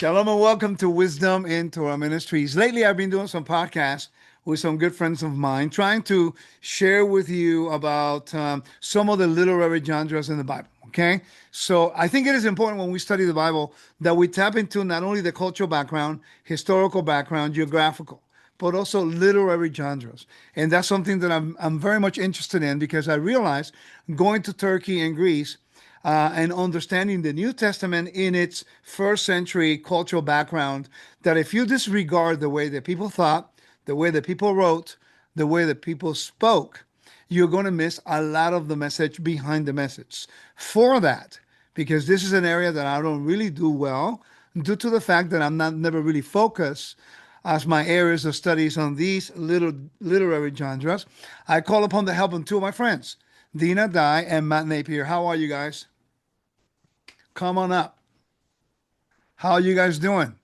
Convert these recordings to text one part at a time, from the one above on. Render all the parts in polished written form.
Shalom and welcome to Wisdom in Torah Ministries. Lately, I've been doing some podcasts with some good friends of mine, trying to share with you about some of the literary genres in the Bible. Okay, so I think it is important when we study the Bible that we tap into not only the cultural background, historical background, geographical, but also literary genres. And that's something that I'm very much interested in because I realized going to Turkey and Greece and understanding the New Testament in its first century cultural background, that if you disregard the way that people thought, the way that people wrote, the way that people spoke, you're going to miss a lot of the message behind the message. For that, because this is an area that I don't really do well, due to the fact that I'm not never really focused as my areas of studies on these little literary genres, I call upon the help of two of my friends, Dinah Dye and Matt Nappier. How are you guys? Come on up. How are you guys doing?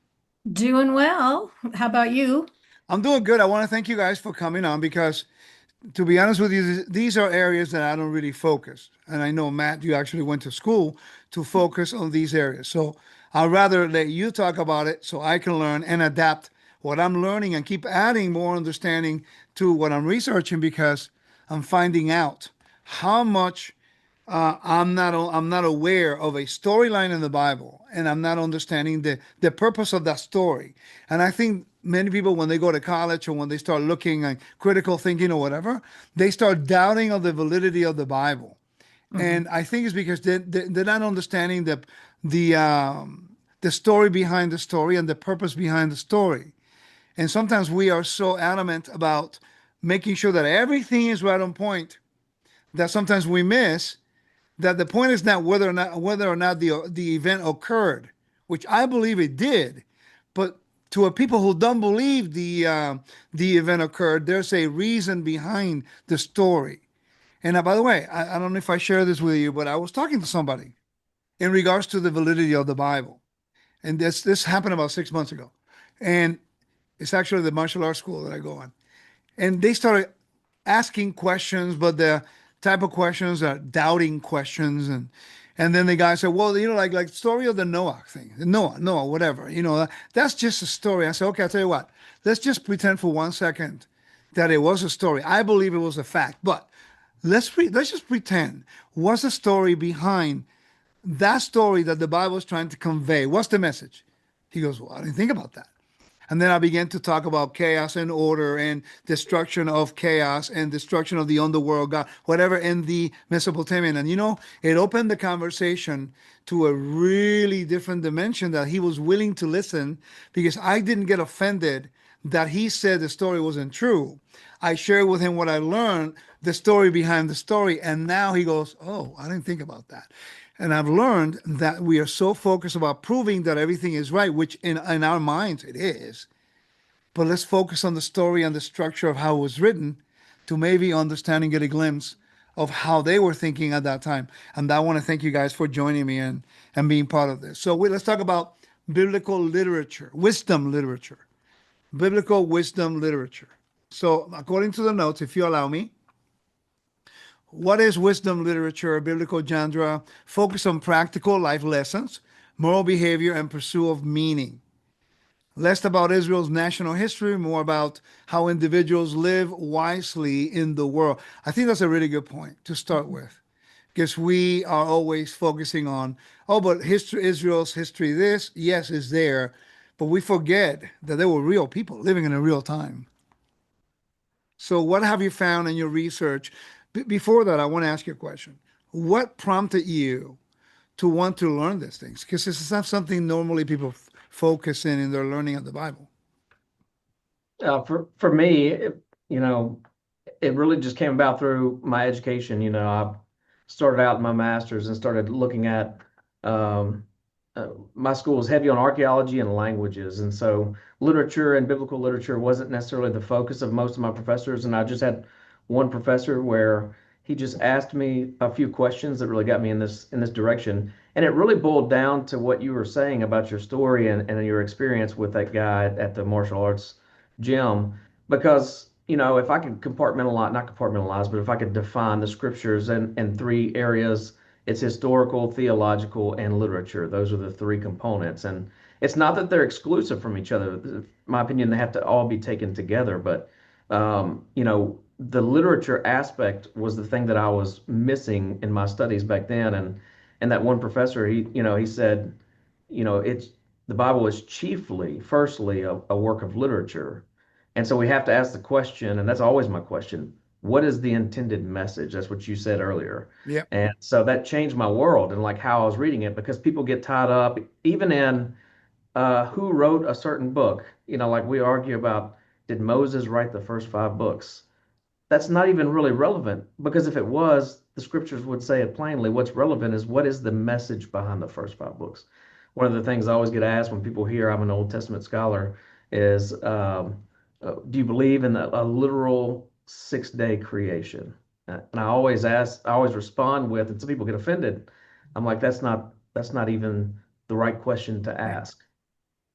Doing well. How about you? I'm doing good. I want to thank you guys for coming on because, to be honest with you, these are areas that I don't really focus. And I know, Matt, you actually went to school to focus on these areas. So I'd rather let you talk about it so I can learn and adapt what I'm learning and keep adding more understanding to what I'm researching because I'm finding out how much I'm not aware of a storyline in the Bible, and I'm not understanding the purpose of that story. And I think many people, when they go to college or when they start looking at critical thinking or whatever, they start doubting of the validity of the Bible. Mhm. And I think it's because they're not understanding the story behind the story and the purpose behind the story. And sometimes we are so adamant about making sure that everything is right on point that sometimes we miss that the point is not whether or not the event occurred, which I believe it did, but to a people who don't believe the event occurred, there's a reason behind the story. And by the way, I don't know if I share this with you, but I was talking to somebody in regards to the validity of the Bible, and this happened about 6 months ago, and it's actually the martial arts school that I go on, and they started asking questions, but the type of questions are doubting questions, and then the guy said, "Well, like story of the Noah thing, Noah, whatever. That's just a story." I said, "Okay, I'll tell you what. Let's just pretend for 1 second that it was a story. I believe it was a fact, but let's just pretend what's the story behind that story that the Bible is trying to convey. What's the message?" He goes, "Well, I didn't think about that." And then I began to talk about chaos and order and destruction of chaos and destruction of the underworld, God, whatever in the Mesopotamian. And it opened the conversation to a really different dimension that he was willing to listen because I didn't get offended that he said the story wasn't true. I shared with him what I learned, the story behind the story. And now he goes, "Oh, I didn't think about that." And I've learned that we are so focused about proving that everything is right, which in our minds it is. But let's focus on the story and the structure of how it was written to maybe understand and get a glimpse of how they were thinking at that time. And I want to thank you guys for joining me and being part of this. So let's talk about biblical literature, wisdom literature, biblical wisdom literature. So according to the notes, if you allow me, what is wisdom literature, biblical genre? Focus on practical life lessons, moral behavior, and pursuit of meaning. Less about Israel's national history, more about how individuals live wisely in the world. I think that's a really good point to start with, because we are always focusing on, oh, but history, Israel's history, this, yes, is there, but we forget that there were real people living in a real time. So, what have you found in your research? Before that, I want to ask you a question. What prompted you to want to learn these things? Because this is not something normally people focus in their learning of the Bible. For me, it really just came about through my education. I started out in my master's and started looking at um, my school was heavy on archaeology and languages, and so literature and biblical literature wasn't necessarily the focus of most of my professors. And I just had one professor where he just asked me a few questions that really got me in this direction. And it really boiled down to what you were saying about your story and your experience with that guy at the martial arts gym. Because, if I could compartmentalize, not compartmentalize, but if I could define the scriptures in three areas It's historical, theological, and literature. Those are the three components. And it's not that they're exclusive from each other. In my opinion, they have to all be taken together. But, the literature aspect was the thing that I was missing in my studies back then. And that one professor, he said, it's the Bible is chiefly, firstly, a work of literature. And so we have to ask the question, and that's always my question, what is the intended message? That's what you said earlier. Yeah. And so that changed my world and like how I was reading it because people get tied up even in who wrote a certain book. Like we argue about did Moses write the first five books? That's not even really relevant because if it was, the scriptures would say it plainly. What's relevant is what is the message behind the first five books. One of the things I always get asked when people hear I'm an Old Testament scholar is, do you believe in a literal 6 day creation? And I always respond with, and some people get offended. I'm like, that's not even the right question to ask.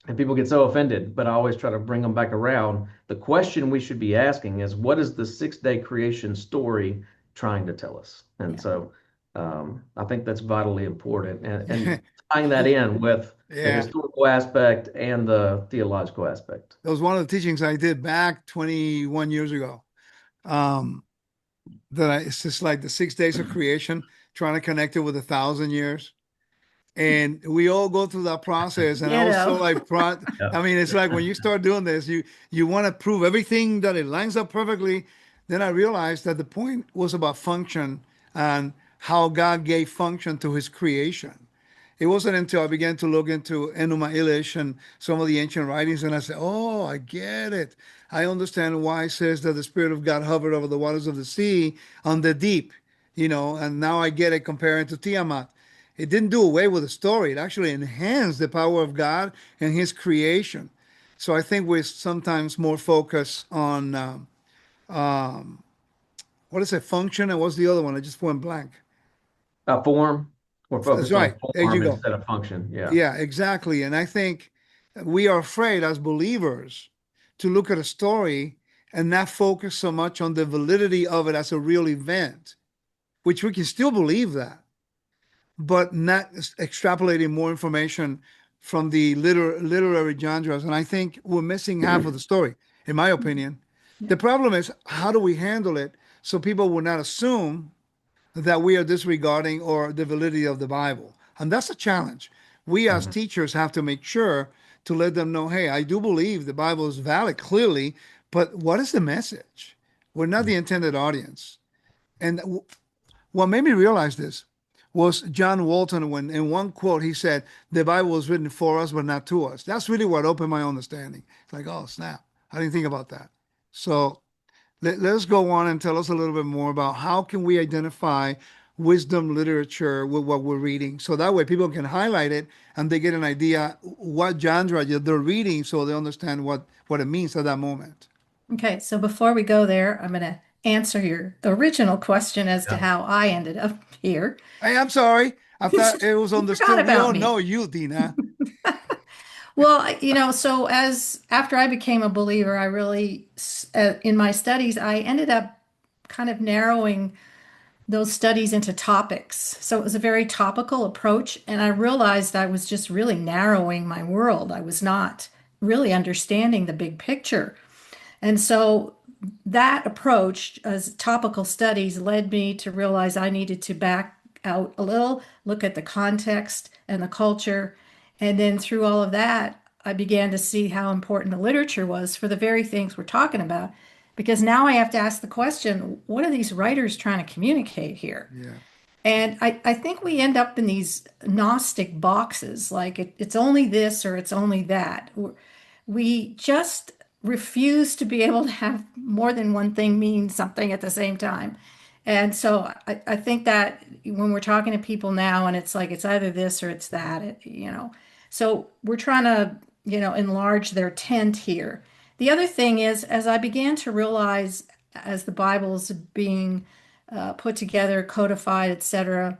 And people get so offended, but I always try to bring them back around. The question we should be asking is, what is the 6 day creation story trying to tell us? And Yeah. so I think that's vitally important. And tying that in with the Yeah. historical aspect and the theological aspect. That was one of the teachings I did back 21 years ago. Um, it's just like the 6 days of creation, trying to connect it with 1,000 years. And we all go through that process. And I was so Ditto. like proud. Yeah. I mean, it's like when you start doing this, you want to prove everything that it lines up perfectly. Then I realized that the point was about function and how God gave function to his creation. It wasn't until I began to look into Enuma Elish and some of the ancient writings, and I said, "Oh, I get it. I understand why it says that the Spirit of God hovered over the waters of the sea on the deep, and now I get it comparing to Tiamat. It didn't do away with the story. It actually enhanced the power of God and his creation. So I think we're sometimes more focused on what is it, function, and what's the other one? I just went blank. Form. We're That's focused on right. There you form go. instead of function. Yeah. Yeah, exactly. And I think we are afraid as believers to look at a story and not focus so much on the validity of it as a real event, which we can still believe that, but not extrapolating more information from the literary genres. And I think we're missing half of the story, in my opinion. Yeah. The problem is, how do we handle it so people will not assume that we are disregarding or the validity of the Bible? And that's a challenge. We as Mhm. teachers have to make sure to let them know, hey, I do believe the Bible is valid clearly, but what is the message? We're not the intended audience. And what made me realize this was John Walton when in one quote he said, the Bible was written for us, but not to us. That's really what opened my understanding. It's like, oh, snap. I didn't think about that. So let's go on and tell us a little bit more about how can we identify wisdom literature with what we're reading. So that way people can highlight it and they get an idea what genre they're reading so they understand what it means at that moment. Okay, so before we go there, I'm going to answer your original question as to Yeah. how I ended up here. Hey, I'm sorry. I thought it was You forgot understood. We about all me. know you, Dina. Well, so as after I became a believer, I really, in my studies, I ended up kind of narrowing those studies into topics. So it was a very topical approach, and I realized I was just really narrowing my world. I was not really understanding the big picture. And so that approach as topical studies led me to realize I needed to back out a little, look at the context and the culture. And then through all of that, I began to see how important the literature was for the very things we're talking about. Because now I have to ask the question, what are these writers trying to communicate here? Yeah. And I think we end up in these Gnostic boxes, like it's only this or it's only that. We just refuse to be able to have more than one thing mean something at the same time. And so I think that when we're talking to people now and it's like it's either this or it's that, so we're trying to, enlarge their tent here. The other thing is, as I began to realize as the Bible's being put together, codified, etc.,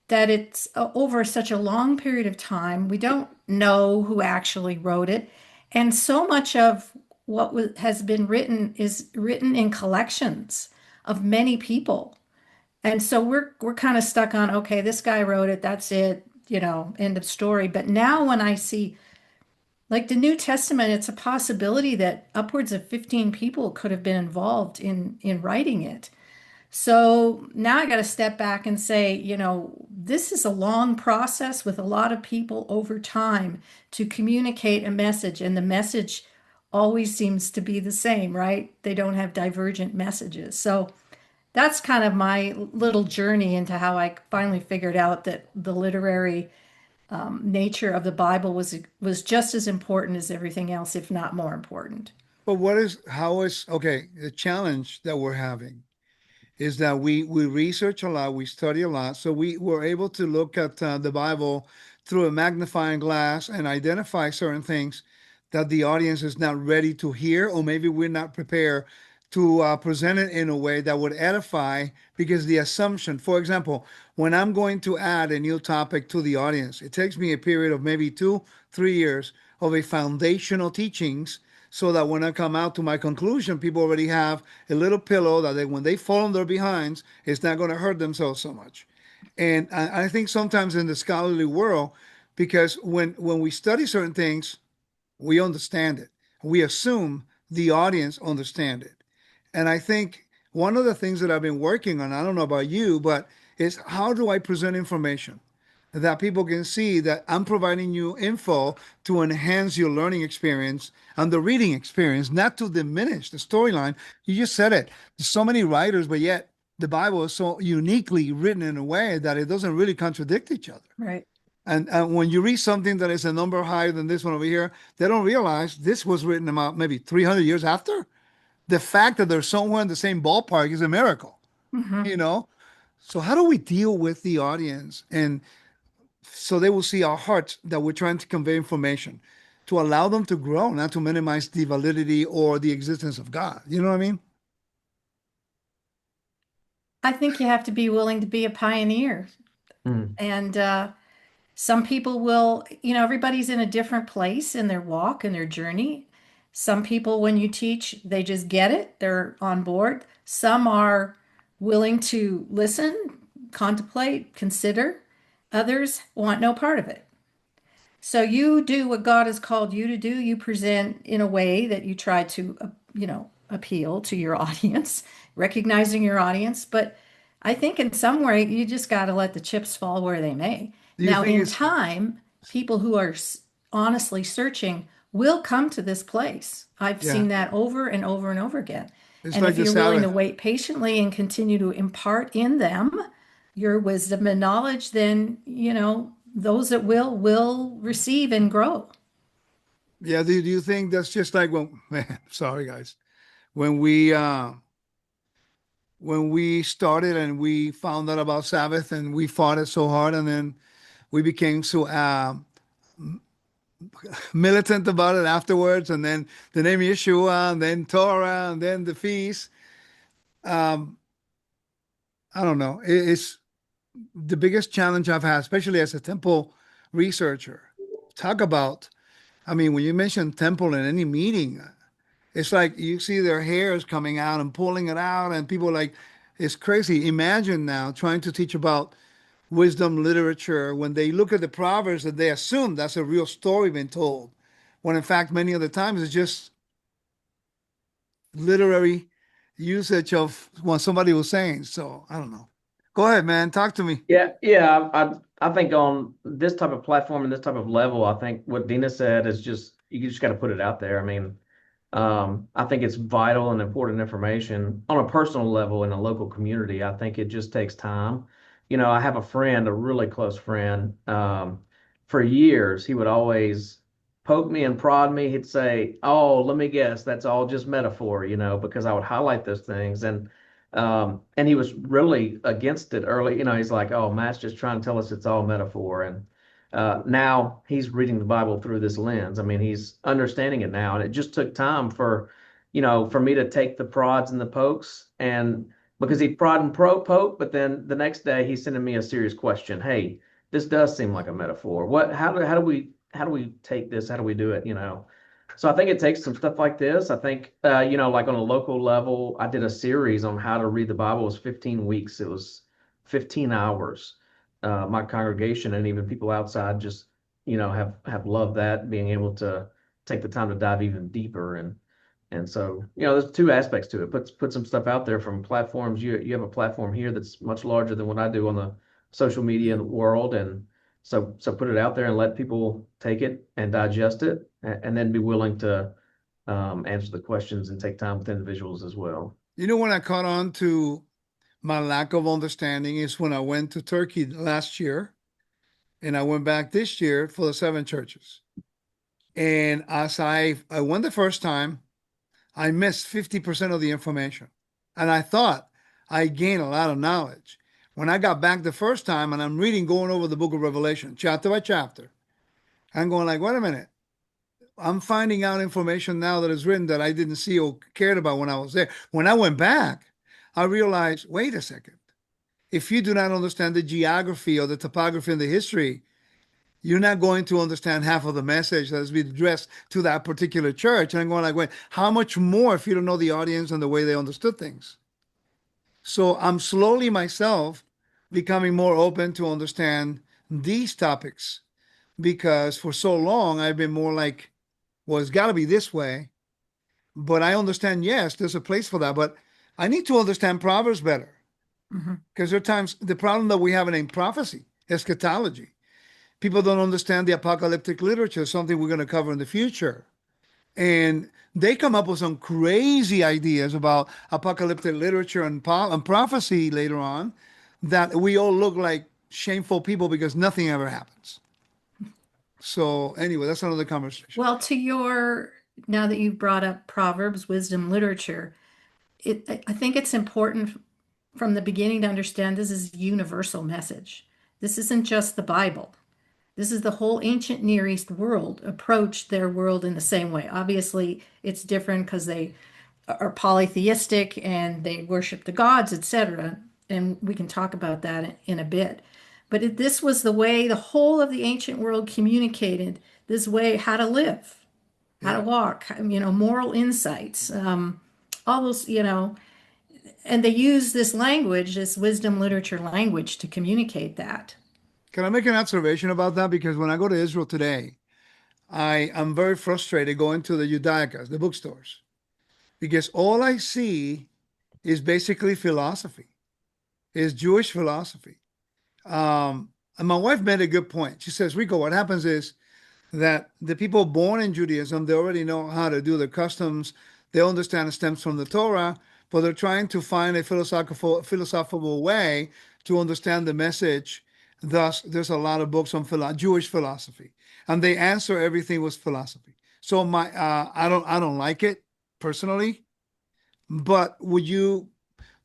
that it's over such a long period of time. We don't know who actually wrote it. And so much of what has been written is written in collections of many people. And so we're kind of stuck on, okay, this guy wrote it, that's it, end of story. But now when I see like the New Testament, it's a possibility that upwards of 15 people could have been involved in writing it. So now I got to step back and say, this is a long process with a lot of people over time to communicate a message, and the message always seems to be the same, right? They don't have divergent messages. So that's kind of my little journey into how I finally figured out that the literary nature of the Bible was just as important as everything else, if not more important. But how is, okay, the challenge that we're having is that we research a lot, we study a lot, so we were able to look at the Bible through a magnifying glass and identify certain things that the audience is not ready to hear, or maybe we're not prepared to present it in a way that would edify, because the assumption, for example, when I'm going to add a new topic to the audience, it takes me a period of maybe 2, 3 years of a foundational teachings, so that when I come out to my conclusion, people already have a little pillow that when they fall on their behinds, it's not going to hurt themselves so much. And I think sometimes in the scholarly world, because when we study certain things, we understand it. We assume the audience understand it. And I think one of the things that I've been working on, I don't know about you, but is how do I present information that people can see that I'm providing you info to enhance your learning experience and the reading experience, not to diminish the storyline. You just said it. There's so many writers, but yet the Bible is so uniquely written in a way that it doesn't really contradict each other. Right. And when you read something that is a number higher than this one over here, they don't realize this was written about maybe 300 years after. The fact that they're somewhere in the same ballpark is a miracle, Hmm. you know? So how do we deal with the audience, and so they will see our hearts that we're trying to convey information to allow them to grow, not to minimize the validity or the existence of God. You know what I mean? I think you have to be willing to be a pioneer. Mm. And some people will, everybody's in a different place in their walk and their journey. Some people, when you teach, they just get it, they're on board. Some are willing to listen, contemplate, consider. Others want no part of it. So you do what God has called you to do. You present in a way that you try to, appeal to your audience, recognizing your audience. But I think in some way, you just got to let the chips fall where they may. Do you Now, think in it's time, people who are honestly searching will come to this place. I've yeah, seen that over and over and over again. it's And like if the you're willing to Sabbath. wait patiently and continue to impart in them your wisdom and knowledge, then, those that will receive and grow. Yeah, do you think that's just like when man, sorry guys. When we started and we found out about Sabbath and we fought it so hard, and then we became so militant about it afterwards, and then the name Yeshua, and then Torah, and then the feast. Um, I don't know. It's the biggest challenge I've had, especially as a temple researcher. Talk about, I mean, when you mention temple in any meeting, it's like you see their hairs coming out and pulling it out, and people are like, it's crazy. Imagine now trying to teach about wisdom literature when they look at the Proverbs and they assume that's a real story being told, when in fact, many of the times it's just literary usage of what somebody was saying. So I don't know. Go ahead, man. Talk to me. Yeah. I think on this type of platform and this type of level, I think what Dina said is just you just got to put it out there. I mean, I think it's vital and important information on a personal level in a local community. I think it just takes time. I have a friend, a really close friend. For years, he would always poke me and prod me. He'd say, "Oh, let me guess, that's all just metaphor," because I would highlight those things. And he was really against it early. He's like, "Oh, Matt's just trying to tell us it's all metaphor." And now he's reading the Bible through this lens. I mean, he's understanding it now, and it just took time for me to take the prods and the pokes, and because he prod and poke, but then the next day he's sending me a serious question. Hey, this does seem like a metaphor. How do we take this? How do we do it? So I think it takes some stuff like this. I think, like on a local level, I did a series on how to read the Bible. It was 15 weeks. It was 15 hours. My congregation and even people outside just, have loved that, being able to take the time to dive even deeper. And so, there's two aspects to it. Put some stuff out there from platforms. You have a platform here that's much larger than what I do on the social media world, and so put it out there and let people take it and digest it, and then be willing to answer the questions and take time with individuals as well. When I caught on to my lack of understanding is when I went to Turkey last year, and I went back this year for the seven churches. And as I went the first time, I missed 50% of the information. And I thought I gained a lot of knowledge. When I got back the first time and I'm reading, going over the book of Revelation, chapter by chapter, I'm going like, wait a minute. I'm finding out information now that is written that I didn't see or cared about when I was there. When I went back, I realized, wait a second. If you do not understand the geography or the topography and the history, you're not going to understand half of the message that's been addressed to that particular church. And I'm going like, wait, how much more if you don't know the audience and the way they understood things? So I'm slowly myself becoming more open to understand these topics because for so long I've been more like, well, it's got to be this way. But I understand, yes, there's a place for that. But I need to understand Proverbs better because there are times the problem that we have in prophecy, eschatology. People don't understand the apocalyptic literature, something we're going to cover in the future. And they come up with some crazy ideas about apocalyptic literature and prophecy later on that we all look like shameful people because nothing ever happens. So anyway, that's another conversation. Well, now that you've brought up Proverbs, wisdom literature, I think it's important from the beginning to understand this is a universal message. This isn't just the Bible. This is the whole ancient Near East world approached their world in the same way. Obviously, it's different because they are polytheistic and they worship the gods, etc. And we can talk about that in a bit. But this was the way the whole of the ancient world communicated this way, how to live, how to walk, moral insights, all those, and they use this language, this wisdom literature language to communicate that. Can I make an observation about that? Because when I go to Israel today, I am very frustrated going to the Judaicas, the bookstores, because all I see is basically philosophy, is Jewish philosophy. And my wife made a good point. She says, Rico, what happens is that the people born in Judaism, they already know how to do the customs. They understand it stems from the Torah, but they're trying to find a philosophical way to understand the message. Thus, there's a lot of books on Jewish philosophy, and they answer everything with philosophy. So I don't like it personally, but would you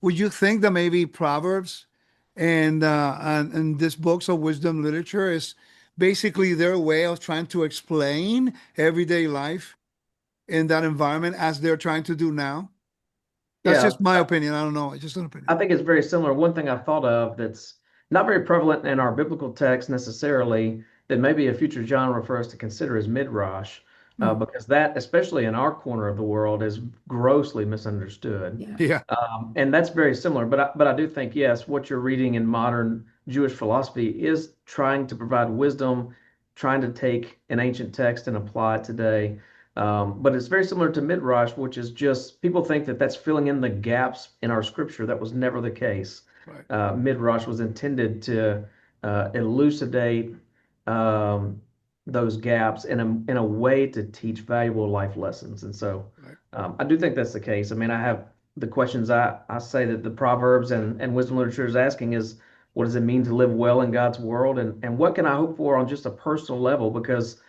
think that maybe Proverbs and this books of wisdom literature is basically their way of trying to explain everyday life in that environment as they're trying to do now? That's Yeah, just my opinion. I don't know. It's just an opinion. I think it's very similar. One thing I thought of that's not very prevalent in our biblical text necessarily, that maybe a future genre for us to consider is midrash, because that, especially in our corner of the world, is grossly misunderstood. Yeah. Yeah. And that's very similar. But I do think, yes, what you're reading in modern Jewish philosophy is trying to provide wisdom, trying to take an ancient text and apply it today. But it's very similar to Midrash, which is just people think that that's filling in the gaps in our scripture. That was never the case. Right. Midrash was intended to elucidate those gaps in a way to teach valuable life lessons. And so Right. I do think that's the case. I mean, I have the questions I say that the Proverbs and wisdom literature is asking is, what does it mean to live well in God's world? And what can I hope for on just a personal level? Because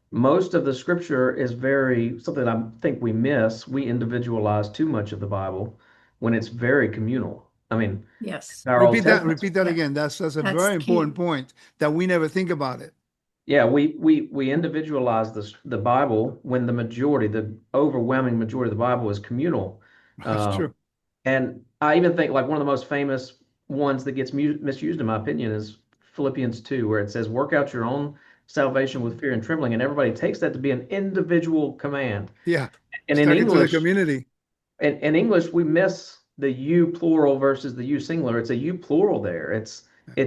most of the scripture is very something that I think we miss. We individualize too much of the Bible when it's very communal. I mean, Yes. our Old Repeat that. Testament, Repeat that Yeah. again. That's a That's very important key. point that we never think about it. yeah, we individualize the Bible when the overwhelming majority of the Bible is communal. That's Um, true. and I even think like one of the most famous ones that gets misused, in my opinion, is Philippians 2, where it says, "Work out your own salvation with fear and trembling," and everybody takes that to be an individual command. Yeah. And Stuck into the community. In English, we miss the you plural versus the you singular. It's a you plural there. It's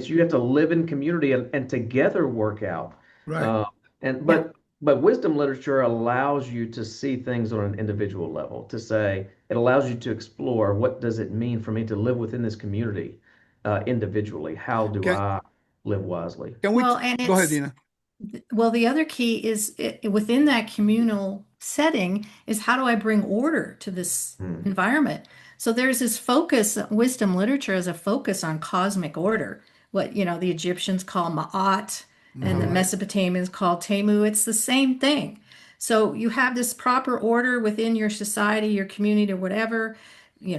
you have to live in community and together work out. Right. Uh, and Yeah. but wisdom literature allows you to see things on an individual level, to say it allows you to explore what does it mean for me to live within this community individually? How do Can I live wisely? can we Well, and go ahead, it's Dina? Well, the other key is within that communal setting is how do I bring order to this Hmm. environment? So there's this focus, wisdom literature as a focus on cosmic order, what, the Egyptians call Ma'at and the Mm-hmm. Mesopotamians call Temu. It's the same thing. So you have this proper order within your society, your community, or whatever,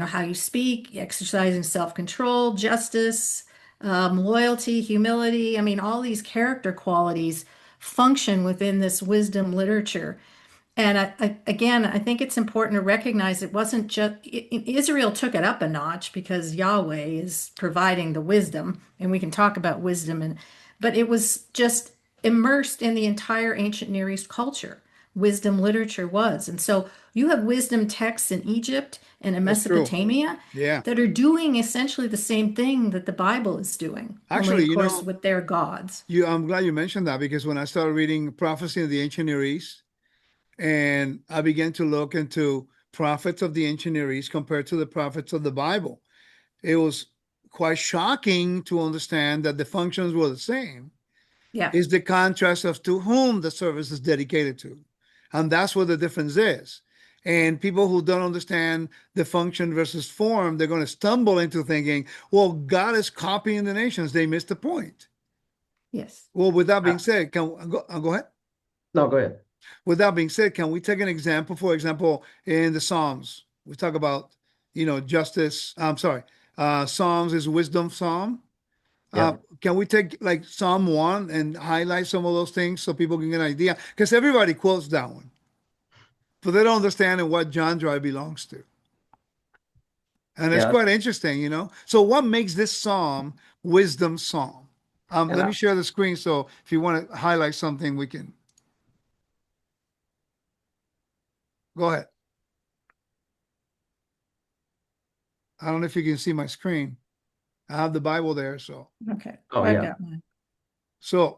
how you speak, exercising self-control, justice, loyalty, humility. I mean, all these character qualities function within this wisdom literature. And again, I think it's important to recognize it wasn't just Israel took it up a notch because Yahweh is providing the wisdom, and we can talk about wisdom, but it was just immersed in the entire ancient Near East culture. Wisdom literature was. And so you have wisdom texts in Egypt and in That's true. Mesopotamia Yeah. that are doing essentially the same thing that the Bible is doing, only Actually, of course with their gods. I'm glad you mentioned that because when I started reading prophecy in the ancient Near East, and I began to look into prophets of the ancient Near East compared to the prophets of the Bible, it was quite shocking to understand that the functions were the same. Yeah. Is the contrast of to whom the service is dedicated to. And that's what the difference is. And people who don't understand the function versus form, they're going to stumble into thinking, well, God is copying the nations. They missed the point. Yes. Well, with that Uh, being said, go ahead. no, go ahead. With that being said, can we take an example? For example, in the Psalms, we talk about, justice. I'm sorry. Psalms is wisdom psalm. Yeah. Can we take like Psalm 1 and highlight some of those things so people can get an idea? Because everybody quotes that one, but they don't understand what genre it belongs to. And it's Yeah. quite interesting. So what makes this psalm wisdom psalm? And Let me I, share the screen. So if you want to highlight something, we can go ahead. I don't know if you can see my screen. I have the Bible there. So, Okay. oh I've yeah. got mine. so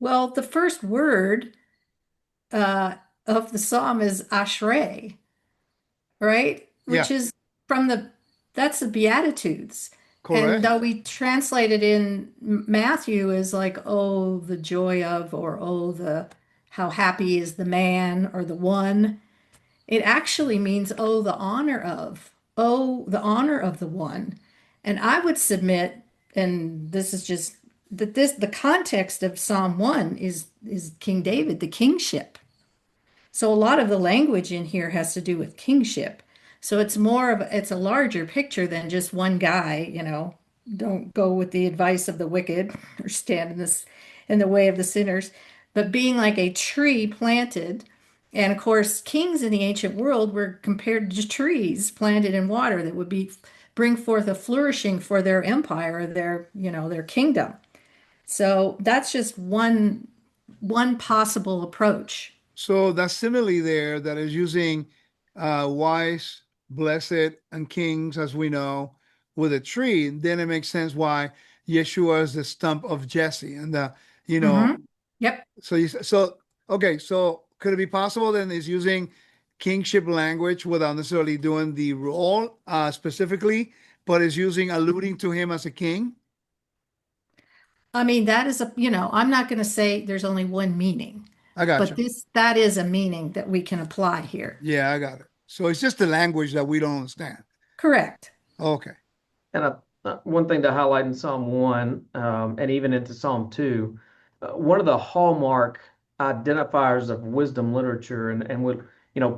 Well, the first word uh, of the psalm is Ashrei, right? yeah, Which is from that's the Beatitudes. And though correct. we translate it in Matthew as like, oh, the joy of, or oh, how happy is the man or the one, it actually means, oh, the honor of the one. And I would submit, and this is just the context of Psalm 1 is King David, the kingship. So a lot of the language in here has to do with kingship. So it's a larger picture than just one guy. Don't go with the advice of the wicked or stand in the way of the sinners, but being like a tree planted. And of course, kings in the ancient world were compared to trees planted in water that would bring forth a flourishing for their empire, their kingdom. So that's just one possible approach. So that simile there that is using wise, blessed, and kings, as we know, with a tree, then it makes sense why Yeshua is the stump of Jesse. And Yep. so okay, so could it be possible then is using kingship language without necessarily doing the role specifically, but is using alluding to him as a king? I mean, that is I'm not going to say there's only one meaning, I got but you. that is a meaning that we can apply here. Yeah, I got it. So it's just the language that we don't understand. Correct. Okay. And one thing to highlight in Psalm 1, and even into Psalm 2, one of the hallmark identifiers of wisdom literature, and with,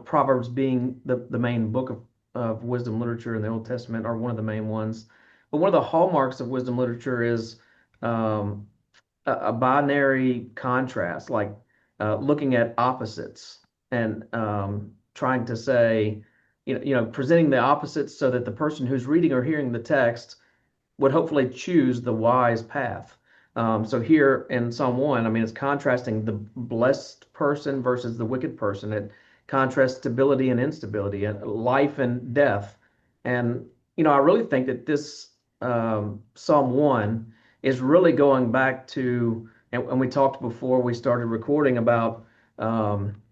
Proverbs being the main book of wisdom literature in the Old Testament, are one of the main ones. But one of the hallmarks of wisdom literature is um, a binary contrast, like looking at opposites and trying to say, presenting the opposites so that the person who's reading or hearing the text would hopefully choose the wise path. So here in Psalm 1, I mean, it's contrasting the blessed person versus the wicked person. It contrasts stability and instability, and life and death. And, I really think that this Psalm 1 is really going back to, and we talked before we started recording about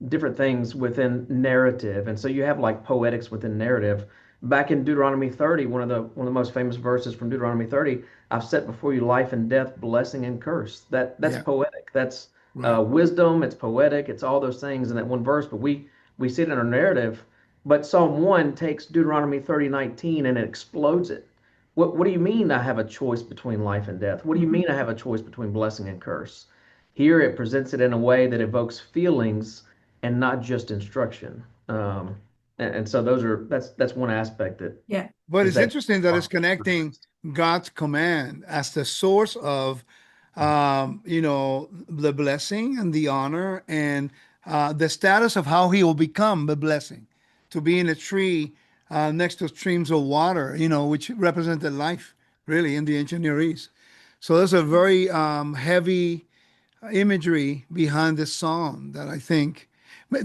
different things within narrative. And so you have like poetics within narrative. Back in Deuteronomy 30, one of the most famous verses from Deuteronomy 30, I've set before you life and death, blessing and curse. That's Yeah, poetic. That's right. wisdom. It's poetic. It's all those things in that one verse. But we see it in our narrative. But Psalm 1 takes Deuteronomy 30:19 and it explodes it. What do you mean I have a choice between life and death? What do you Mhm. mean I have a choice between blessing and curse? Here it presents it in a way that evokes feelings and not just instruction. And so that's one aspect that Yeah. But is it's that interesting that it's connecting God's command as the source of, the blessing and the honor and the status of how he will become the blessing, to be in a tree next to streams of water, which represented life, really, in the ancient Near East. So there's a very heavy imagery behind this song that I think.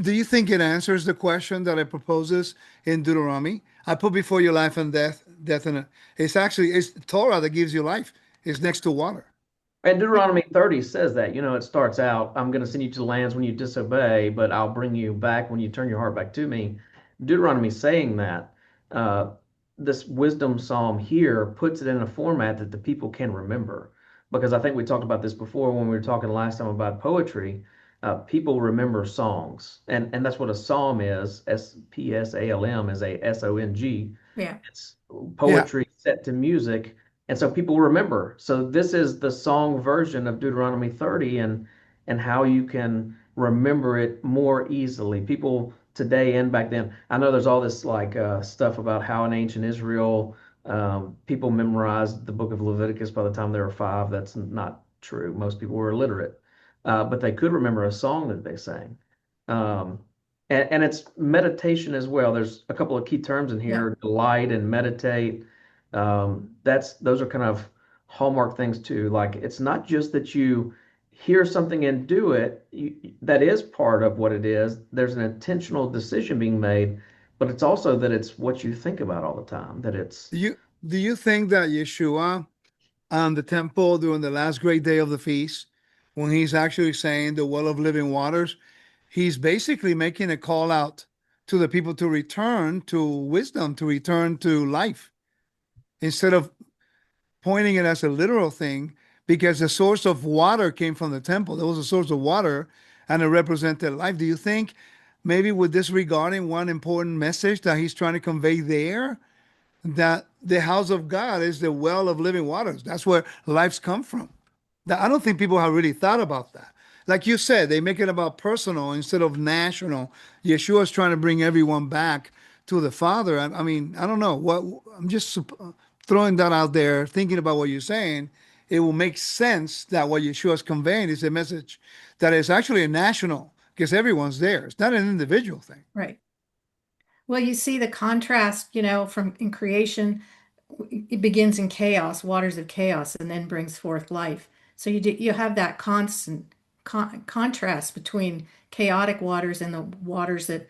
Do you think it answers the question that it proposes in Deuteronomy? I put before you life and death and it's Torah that gives you life. It's next to water. And Deuteronomy 30 says that, it starts out, I'm going to send you to the lands when you disobey, but I'll bring you back when you turn your heart back to me. Deuteronomy saying that. Uh, this wisdom psalm here puts it in a format that the people can remember. Because I think we talked about this before when we were talking last time about poetry. People remember songs. And that's what a psalm is. Spsalm is a song. Yeah. It's Yeah. poetry set to music. And so people remember. So this is the song version of Deuteronomy 30 and how you can remember it more easily. People today and back then. I know there's all this like stuff about how in ancient Israel people memorized the book of Leviticus by the time they were 5. That's not true. Most people were illiterate, but they could remember a song that they sang. Um, and it's meditation as well. There's a couple of key terms in Yeah. here, delight and meditate. Those are kind of hallmark things too. Like it's not just that you hear something and do it. That is part of what it is. There's an intentional decision being made, but it's also that it's what you think about all the time. That it's Do you do you think that Yeshua on the temple during the last great day of the feast, when he's actually saying the well of living waters, he's basically making a call out to the people to return to wisdom, to return to life, instead of pointing it as a literal thing, because the source of water came from the temple. There was a source of water and it represented life. Do you think maybe with disregarding one important message that he's trying to convey there, that the house of God is the well of living waters? That's where lives come from. I don't think people have really thought about that. Like you said, they make it about personal instead of national. Yeshua is trying to bring everyone back to the Father. I mean, I don't know what I'm just throwing that out there, thinking about what you're saying. It will make sense that what Yeshua is conveying is a message that is actually a national, because everyone's there. It's not an individual thing. Right. Well, you see the contrast, from in creation, it begins in chaos, waters of chaos, and then brings forth life. So you have that constant contrast between chaotic waters and the waters that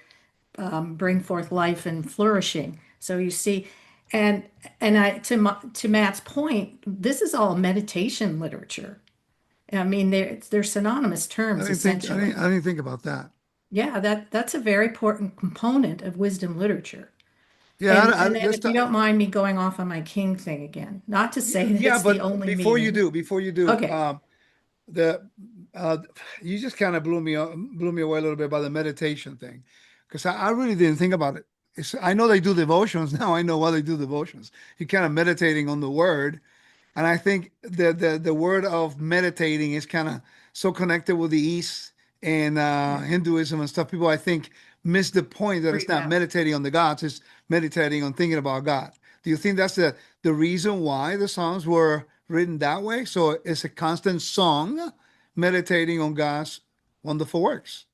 bring forth life and flourishing. So you see, and to Matt's point, this is all meditation literature. I mean, they're synonymous terms I essentially. didn't think about that. Yeah, that's a very important component of wisdom literature. Yeah, And then let's if you talk. don't mind me going off on my king thing again, not to say that Yeah, it's the but only meaning. before you do, Okay. the you just kind of blew me away a little bit by the meditation thing, because I really didn't think about it. I know they do devotions now. I know why they do devotions. You're kind of meditating on the word, and I think the word of meditating is kind of so connected with the East and Yeah. Hinduism and stuff. People, I think, miss the point that it's not Yeah. meditating on the gods; it's meditating on thinking about God. Do you think that's the reason why the songs were written that way? So it's a constant song meditating on God's wonderful works.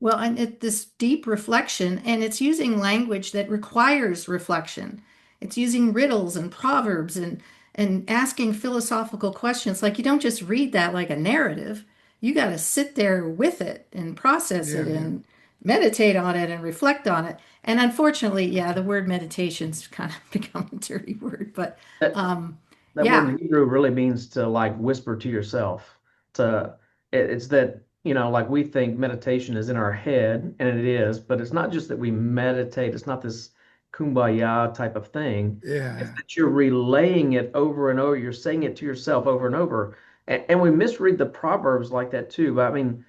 Well, and this deep reflection, and it's using language that requires reflection. It's using riddles and proverbs and asking philosophical questions. Like you don't just read that like a narrative. You got to sit there with it and process Yeah, it yeah. meditate on it and reflect on it. And unfortunately, yeah, the word meditation's kind of become a dirty word, but That um, that word yeah, in Hebrew really means to like whisper to yourself. To it's that, like we think meditation is in our head, and it is, but it's not just that we meditate. It's not this kumbaya type of thing. It's Yeah. that you're relaying it over and over. You're saying it to yourself over and over. And we misread the Proverbs like that too. But I mean,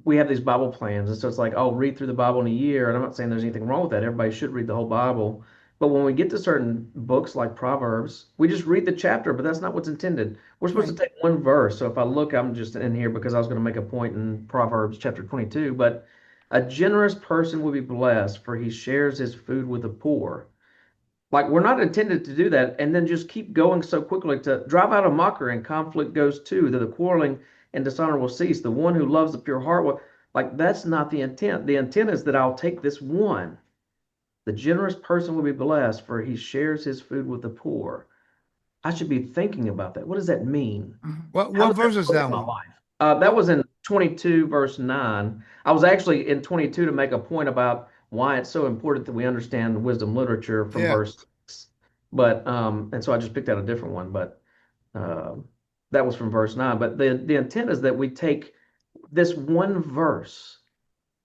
we have these Bible plans, and so it's like, oh, read through the Bible in a year. And I'm not saying there's anything wrong with that. Everybody should read the whole Bible. But when we get to certain books like Proverbs, we just read the chapter, but that's not what's intended. We're supposed to right. take one verse. So if I look, I'm just in here because I was going to make a point in Proverbs chapter 22. But a generous person will be blessed, for he shares his food with the poor. Like we're not intended to do that and then just keep going so quickly to drive out a mockery and conflict goes too, that the quarreling and dishonor will cease. The one who loves the pure heart will, like that's not the intent. The intent is that I'll take this one. The generous person will be blessed, for he shares his food with the poor. I should be thinking about that. What does that mean? How What does that verse is look that in my one? life? That What? was in 22, verse 9. I was actually in 22 to make a point about why it's so important that we understand wisdom literature from Yeah. verse 6. But, and so I just picked out a different one, but um, that was from verse 9. But the intent is that we take this one verse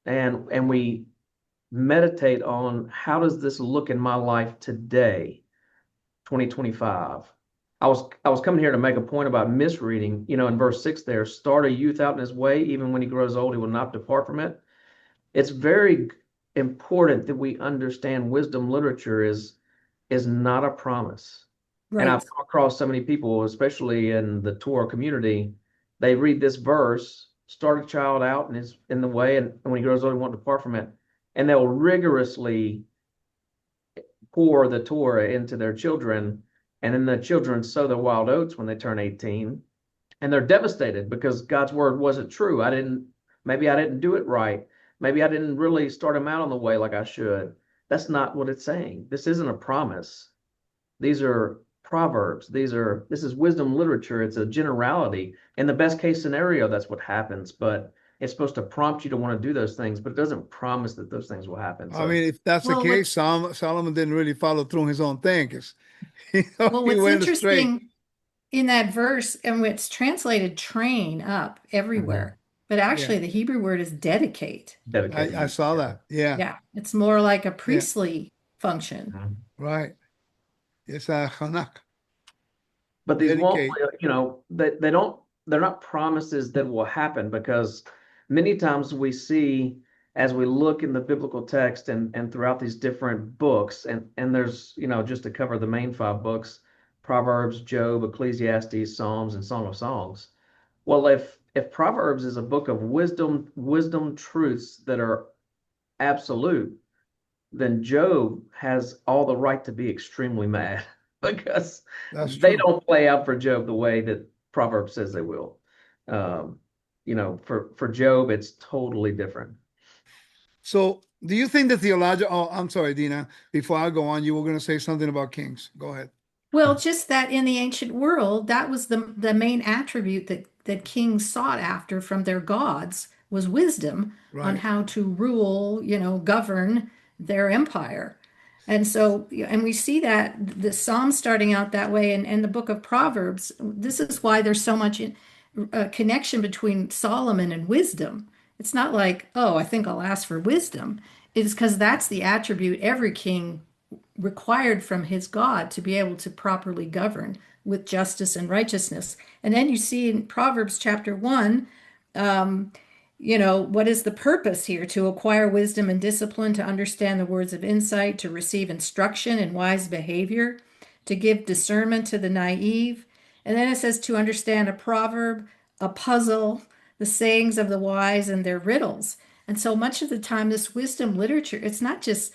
and we meditate on how does this look in my life today, 2025. I was coming here to make a point about misreading, in verse 6 there, start a youth out in his way, even when he grows old, he will not depart from it. It's very important that we understand wisdom literature is not a promise. And I've Right. come across so many people, especially in the Torah community, they read this verse, start a child out in his in the way, and when he grows old, he won't depart from it. And they'll rigorously pour the Torah into their children, and then the children sow their wild oats when they turn 18, and they're devastated because God's word wasn't true. Maybe I didn't do it right. Maybe I didn't really start them out on the way like I should. That's not what it's saying. This isn't a promise. These are proverbs. This is wisdom literature. It's a generality. In the best case scenario, that's what happens, but it's supposed to prompt you to want to do those things, but it doesn't promise that those things will happen. I So mean, if that's the Well, case, Solomon didn't really follow through on his own thing because he what's went astray. interesting in that verse, and it's translated train up mhm, everywhere, but Yeah. actually the Hebrew word is dedicate. I dedicated. saw Yeah. that. Yeah. Yeah, it's more like a Yeah. priestly function. Mhm. Right. It's Hanak. But these won't, Dedicate. they don't, they're not promises that will happen because many times we see as we look in the biblical text and throughout these different books, and there's, just to cover the main five books, Proverbs, Job, Ecclesiastes, Psalms, and Song of Songs. Well, if Proverbs is a book of wisdom truths that are absolute, then Job has all the right to be extremely mad because That's they true. don't play out for Job the way that Proverbs says they will. Um, for Job, it's totally different. So, do you think the theological? Oh, I'm sorry, Dina. Before I go on, you were going to say something about kings. Go ahead. Well, just that in the ancient world, that was the main attribute that kings sought after from their gods was wisdom on Right. how to rule, govern their empire. And so, and we see that the Psalms starting out that way, and the book of Proverbs. This is why there's so much connection between Solomon and wisdom. It's not like, oh, I think I'll ask for wisdom. It's because that's the attribute every king required from his God to be able to properly govern with justice and righteousness. And then you see in Proverbs chapter 1, what is the purpose here? To acquire wisdom and discipline, to understand the words of insight, to receive instruction in wise behavior, to give discernment to the naive. And then it says to understand a proverb, a puzzle, the sayings of the wise and their riddles. And so much of the time, this wisdom literature, it's not just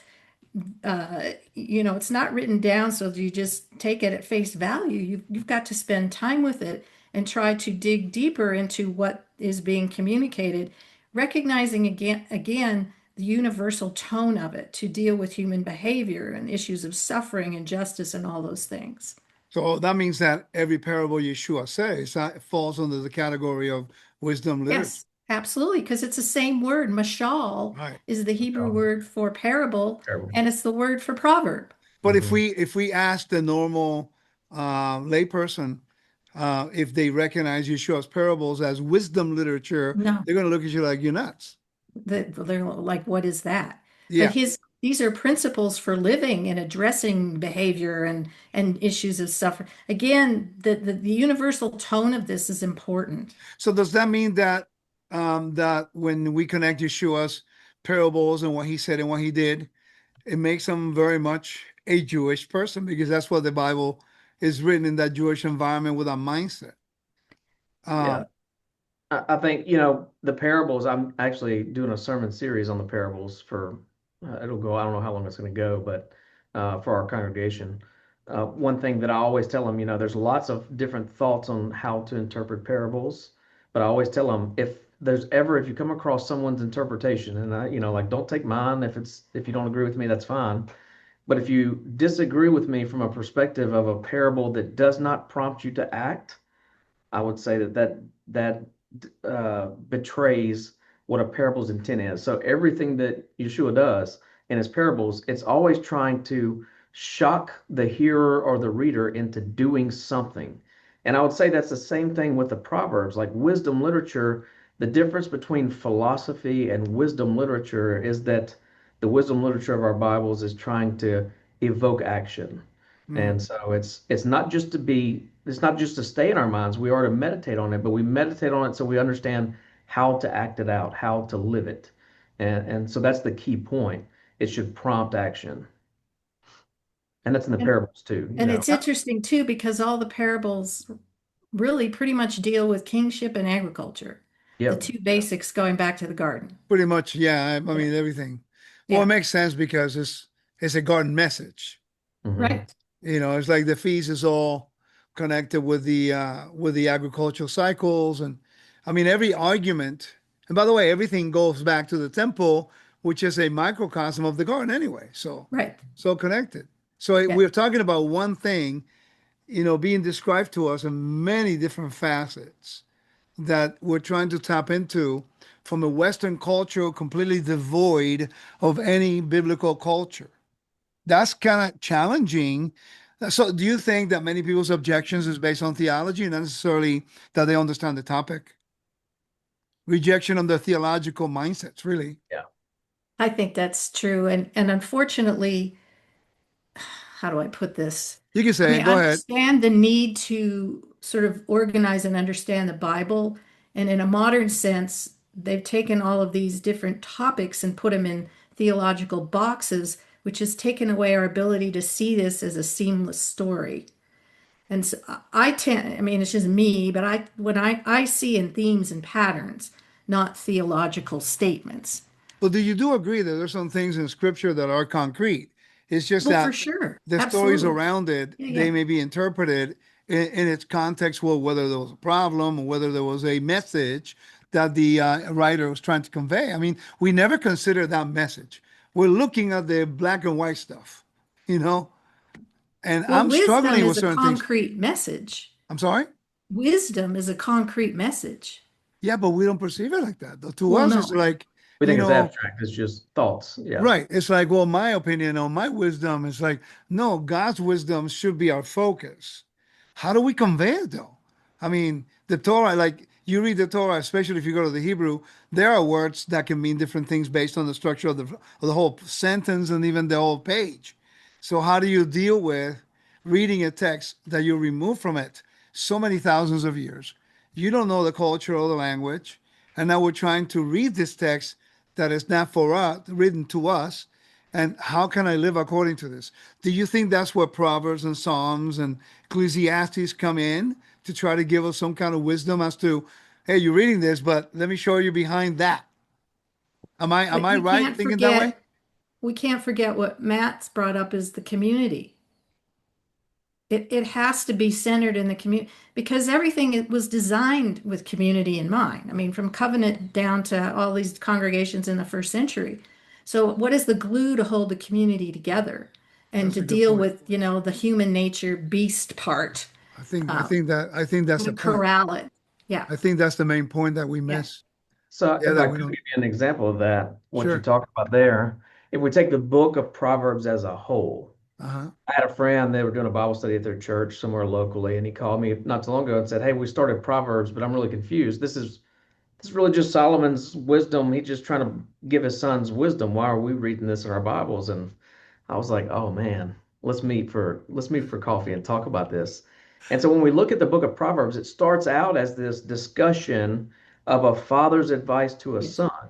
it's not written down so you just take it at face value. You've got to spend time with it and try to dig deeper into what is being communicated, recognizing again the universal tone of it to deal with human behavior and issues of suffering and justice and all those things. So that means that every parable Yeshua says falls under the category of wisdom literature. Yes, Absolutely, because it's the same word. Mashal Right. is the Hebrew Oh, word for parable, terrible. and it's the word for proverb. But Hmm. if we ask the normal layperson if they recognize Yeshua's parables as wisdom literature, No, they're going to look at you like you're nuts. they're like, what is that? But Yeah. these are principles for living and addressing behavior and issues of suffering. Again, the universal tone of this is important. So does that mean that that when we connect Yeshua's parables and what he said and what he did, it makes him very much a Jewish person because that's what the Bible is written in that Jewish environment with a mindset. Yeah. Um, I think, the parables, I'm actually doing a sermon series on the parables for, it'll go, I don't know how long it's going to go, but for our congregation. One thing that I always tell them, there's lots of different thoughts on how to interpret parables, but I always tell them if you come across someone's interpretation, and like don't take mine if you don't agree with me, that's fine. But if you disagree with me from a perspective of a parable that does not prompt you to act, I would say that betrays what a parable's intent is. So everything that Yeshua does in his parables, it's always trying to shock the hearer or the reader into doing something. And I would say that's the same thing with the Proverbs. Like wisdom literature, the difference between philosophy and wisdom literature is that the wisdom literature of our Bibles is trying to evoke action. And mhm. so it's not just to stay in our minds. We are to meditate on it, but we meditate on it so we understand how to act it out, how to live it. And so that's the key point. It should prompt action. And that's in the And, parables too, and it's interesting too, because all the parables really pretty much deal with kingship and agriculture, the Yep. two basics going back to the garden. Pretty much, yeah. I Yeah. mean, everything. Well, it Yeah. makes sense because it's a garden message. Hmm. Right. It's like the feast is all connected with the agricultural cycles, and I mean every argument. And by the way, everything goes back to the temple, which is a microcosm of the garden anyway. So Right. so connected. So Yeah. we're talking about one thing, being described to us in many different facets that we're trying to tap into from a Western culture completely devoid of any biblical culture. That's kind of challenging. So, do you think that many people's objections is based on theology, not necessarily that they understand the topic? Rejection of the theological mindsets, really. Yeah. I think that's true. And unfortunately, how do I put this? You can I say mean, it. I Go ahead. understand the need to sort of organize and understand the Bible. And in a modern sense, they've taken all of these different topics and put them in theological boxes, which has taken away our ability to see this as a seamless story. And so I tend, I mean, it's just me, but when I see in themes and patterns, not theological statements. But do you do agree that there's some things in Scripture that are concrete? It's just Well, for that sure. the stories Absolutely. around it, Yeah, they yeah. may be interpreted in its context, well, whether there was a problem or whether there was a message that the writer was trying to convey. I mean, we never consider that message. We're looking at the black and white stuff, you know, and Well, I'm wisdom struggling with is a certain things. concrete message. I'm sorry? Wisdom is a concrete message. Yeah, but we don't perceive it like that. Though. To Well, us, it's no. like, We you think it's know, abstract. It's just thoughts. Yeah. right. It's like, well, my opinion or my wisdom is like, no, God's wisdom should be our focus. How do we convey it though? I mean, the Torah, like you read the Torah, especially if you go to the Hebrew, there are words that can mean different things based on the structure of the whole sentence and even the whole page. So how do you deal with reading a text that you remove from it so many thousands of years? You don't know the culture or the language, and now we're trying to read this text that is not for us, written to us. And how can I live according to this? Do you think that's where Proverbs and Psalms and Ecclesiastes come in to try to give us some kind of wisdom as to, hey, you're reading this, but let me show you behind that. Am But I right thinking that way? we can't forget what Matt's brought up is the community. It has to be centered in the community because everything was designed with community in mind. I mean, from covenant down to all these congregations in the first century. So, what is the glue to hold the community together and That's to a good deal point. with, the human nature beast part, I think that's how the to point. corral it? Yeah, I think that's the main point that we yeah. miss. So Yeah, if that I we could don't. give you an example of that, what you Sure. talked about there, if we take the book of Proverbs as a whole, Uh-huh. I had a friend, they were doing a Bible study at their church somewhere locally, and he called me not too long ago and said, "Hey, we started Proverbs, but I'm really confused. This is really just Solomon's wisdom. He's just trying to give his sons wisdom. Why are we reading this in our Bibles?" And I was like, "Oh man, let's meet for coffee and talk about this." And so when we look at the book of Proverbs, it starts out as this discussion of a father's advice to a Yes. son,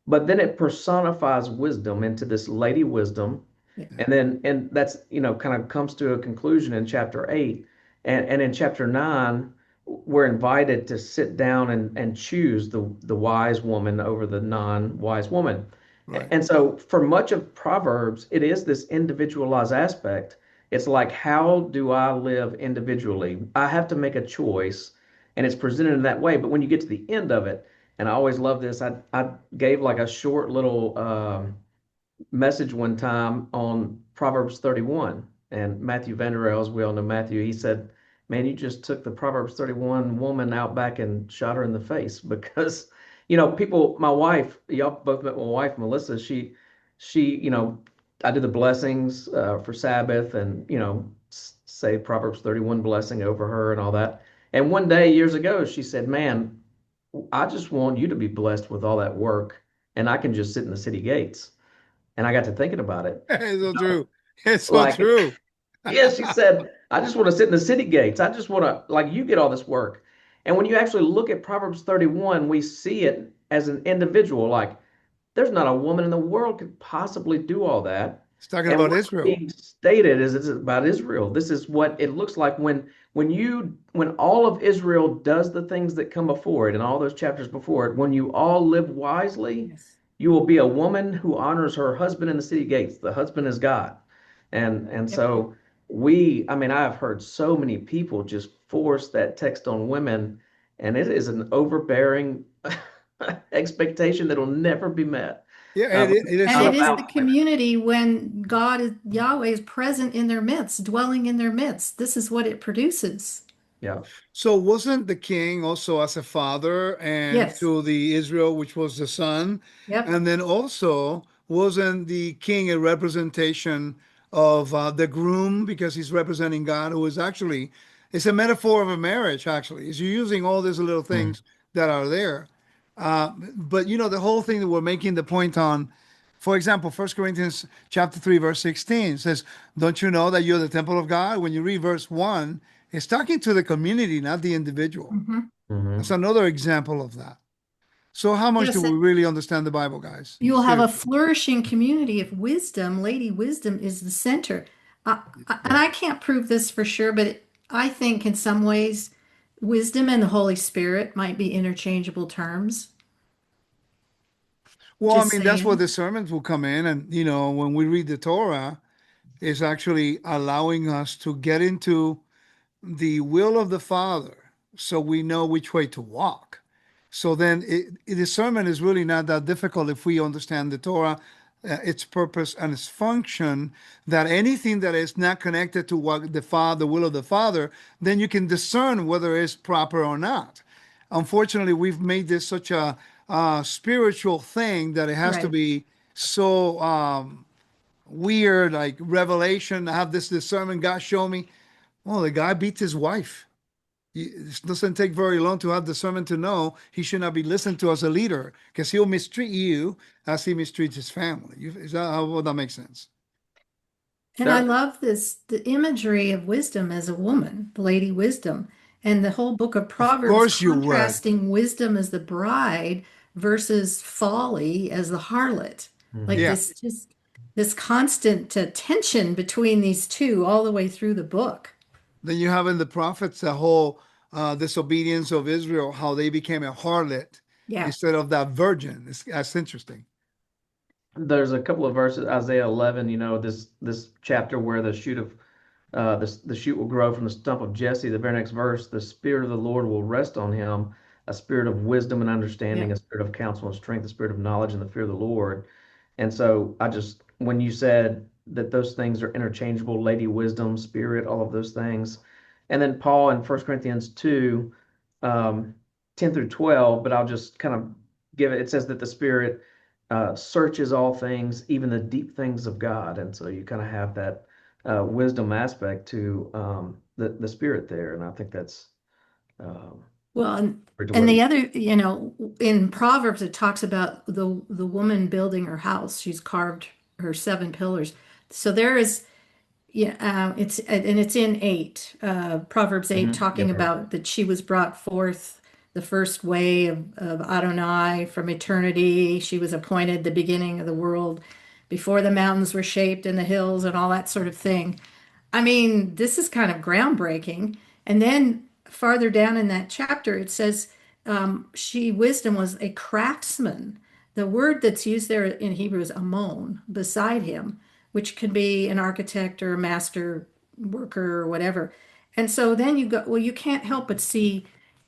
but then it personifies wisdom into this lady wisdom, Yeah. and that's kind of comes to a conclusion in chapter 8, and in chapter 9 we're invited to sit down and choose the wise woman over the non-wise woman. Right. And so for much of Proverbs it is this individualized aspect. It's like, how do I live individually? I have to make a choice, and it's presented in that way. But when you get to the end of it, and I always love this, I gave like a short little message one time on Proverbs 31. And Matthew Vanderel, as we all know Matthew, he said, "Man, you just took the Proverbs 31 woman out back and shot her in the face." Because, people, my wife, y'all both met my wife, Melissa, I do the blessings for Sabbath, and, say Proverbs 31 blessing over her and all that. And one day, years ago, she said, "Man, I just want you to be blessed with all that work, and I can just sit in the city gates." And I got to thinking about it. It's so true. It's so Like, true. yeah, she said, "I just want to sit in the city gates. I just want to, like, you get all this work." And when you actually look at Proverbs 31, we see it as an individual. Like, there's not a woman in the world could possibly do all that. It's talking And about what's Israel. being stated is it's about Israel. This is what it looks like when all of Israel does the things that come before it and all those chapters before it, when you all live wisely, Yes. you will be a woman who honors her husband in the city gates. The husband is God. And Yep. so I mean, I've heard so many people just force that text on women, and it is an overbearing expectation that'll never be met. Yeah, But it is And not so it is true. the about women. community when God is Yahweh is present in their midst, dwelling in their midst. This is what it produces. Yeah. So wasn't the king also as a father and Yes. to the Israel, which was the son? Yep. And then also wasn't the king a representation of the groom because he's representing God, who is actually, it's a metaphor of a marriage, actually. Is you're using all these little Mm. things that are there. But the whole thing that we're making the point on, for example, First Corinthians chapter 3, verse 16 says, "Don't you know that you're the temple of God?" When you read verse 1, it's talking to the community, not the individual. Hmm. That's Hmm. another example of that. So how much do Yes, we and really understand the Bible, guys? you will have a Seriously. flourishing community if wisdom, Lady Wisdom, is the center. And Yeah. I can't prove this for sure, but I think in some ways, wisdom and the Holy Spirit might be interchangeable terms. Well, I Just mean, that's where saying. the sermons will come in. And, when we read the Torah, it's actually allowing us to get into the will of the Father so we know which way to walk. So then the sermon is really not that difficult if we understand the Torah, its purpose and its function, that anything that is not connected to what the will of the Father, then you can discern whether it's proper or not. Unfortunately, we've made this such a spiritual thing that it has to Right. be so weird, like revelation. I have this discernment. God show me. Well, the guy beats his wife. It doesn't take very long to have discernment to know he should not be listened to as a leader because he'll mistreat you as he mistreats his family. Is that how well, that makes sense? And I There, love this, the imagery of wisdom as a woman, the Lady Wisdom, and the whole book of Of Proverbs course you would. contrasting wisdom as the bride versus folly as the harlot. Like mhm. Yeah. this constant tension between these two all the way through the book. Then you have in the prophets the whole disobedience of Israel, how they became a harlot Yeah. instead of that virgin. That's interesting. There's a couple of verses, Isaiah 11, this chapter where the shoot will grow from the stump of Jesse. The very next verse, the Spirit of the Lord will rest on him, a spirit of wisdom and understanding, Yeah. a spirit of counsel and strength, a spirit of knowledge and the fear of the Lord. And so when you said that those things are interchangeable, Lady Wisdom, Spirit, all of those things. And then Paul in 1 Corinthians 2, um, 10 through 12, but I'll just kind of give it. It says that the Spirit searches all things, even the deep things of God, and so you kind of have that wisdom aspect to the Spirit there, and I think that's um, Well, to and what the he. other, in Proverbs, it talks about the woman building her house. She's carved her seven pillars. So there is, yeah, it's in 8, Proverbs 8, Mhm. talking Yep, heard about that she was brought forth the first way of Adonai from eternity. She was appointed the beginning of the world before the mountains were shaped and the hills and all that sort of thing. I mean, this is kind of groundbreaking. And then farther down in that chapter, it says wisdom, was a craftsman. The word that's used there in Hebrew is amon, beside him, which can be an architect or a master worker or whatever. And so then you go, well, you can't help but see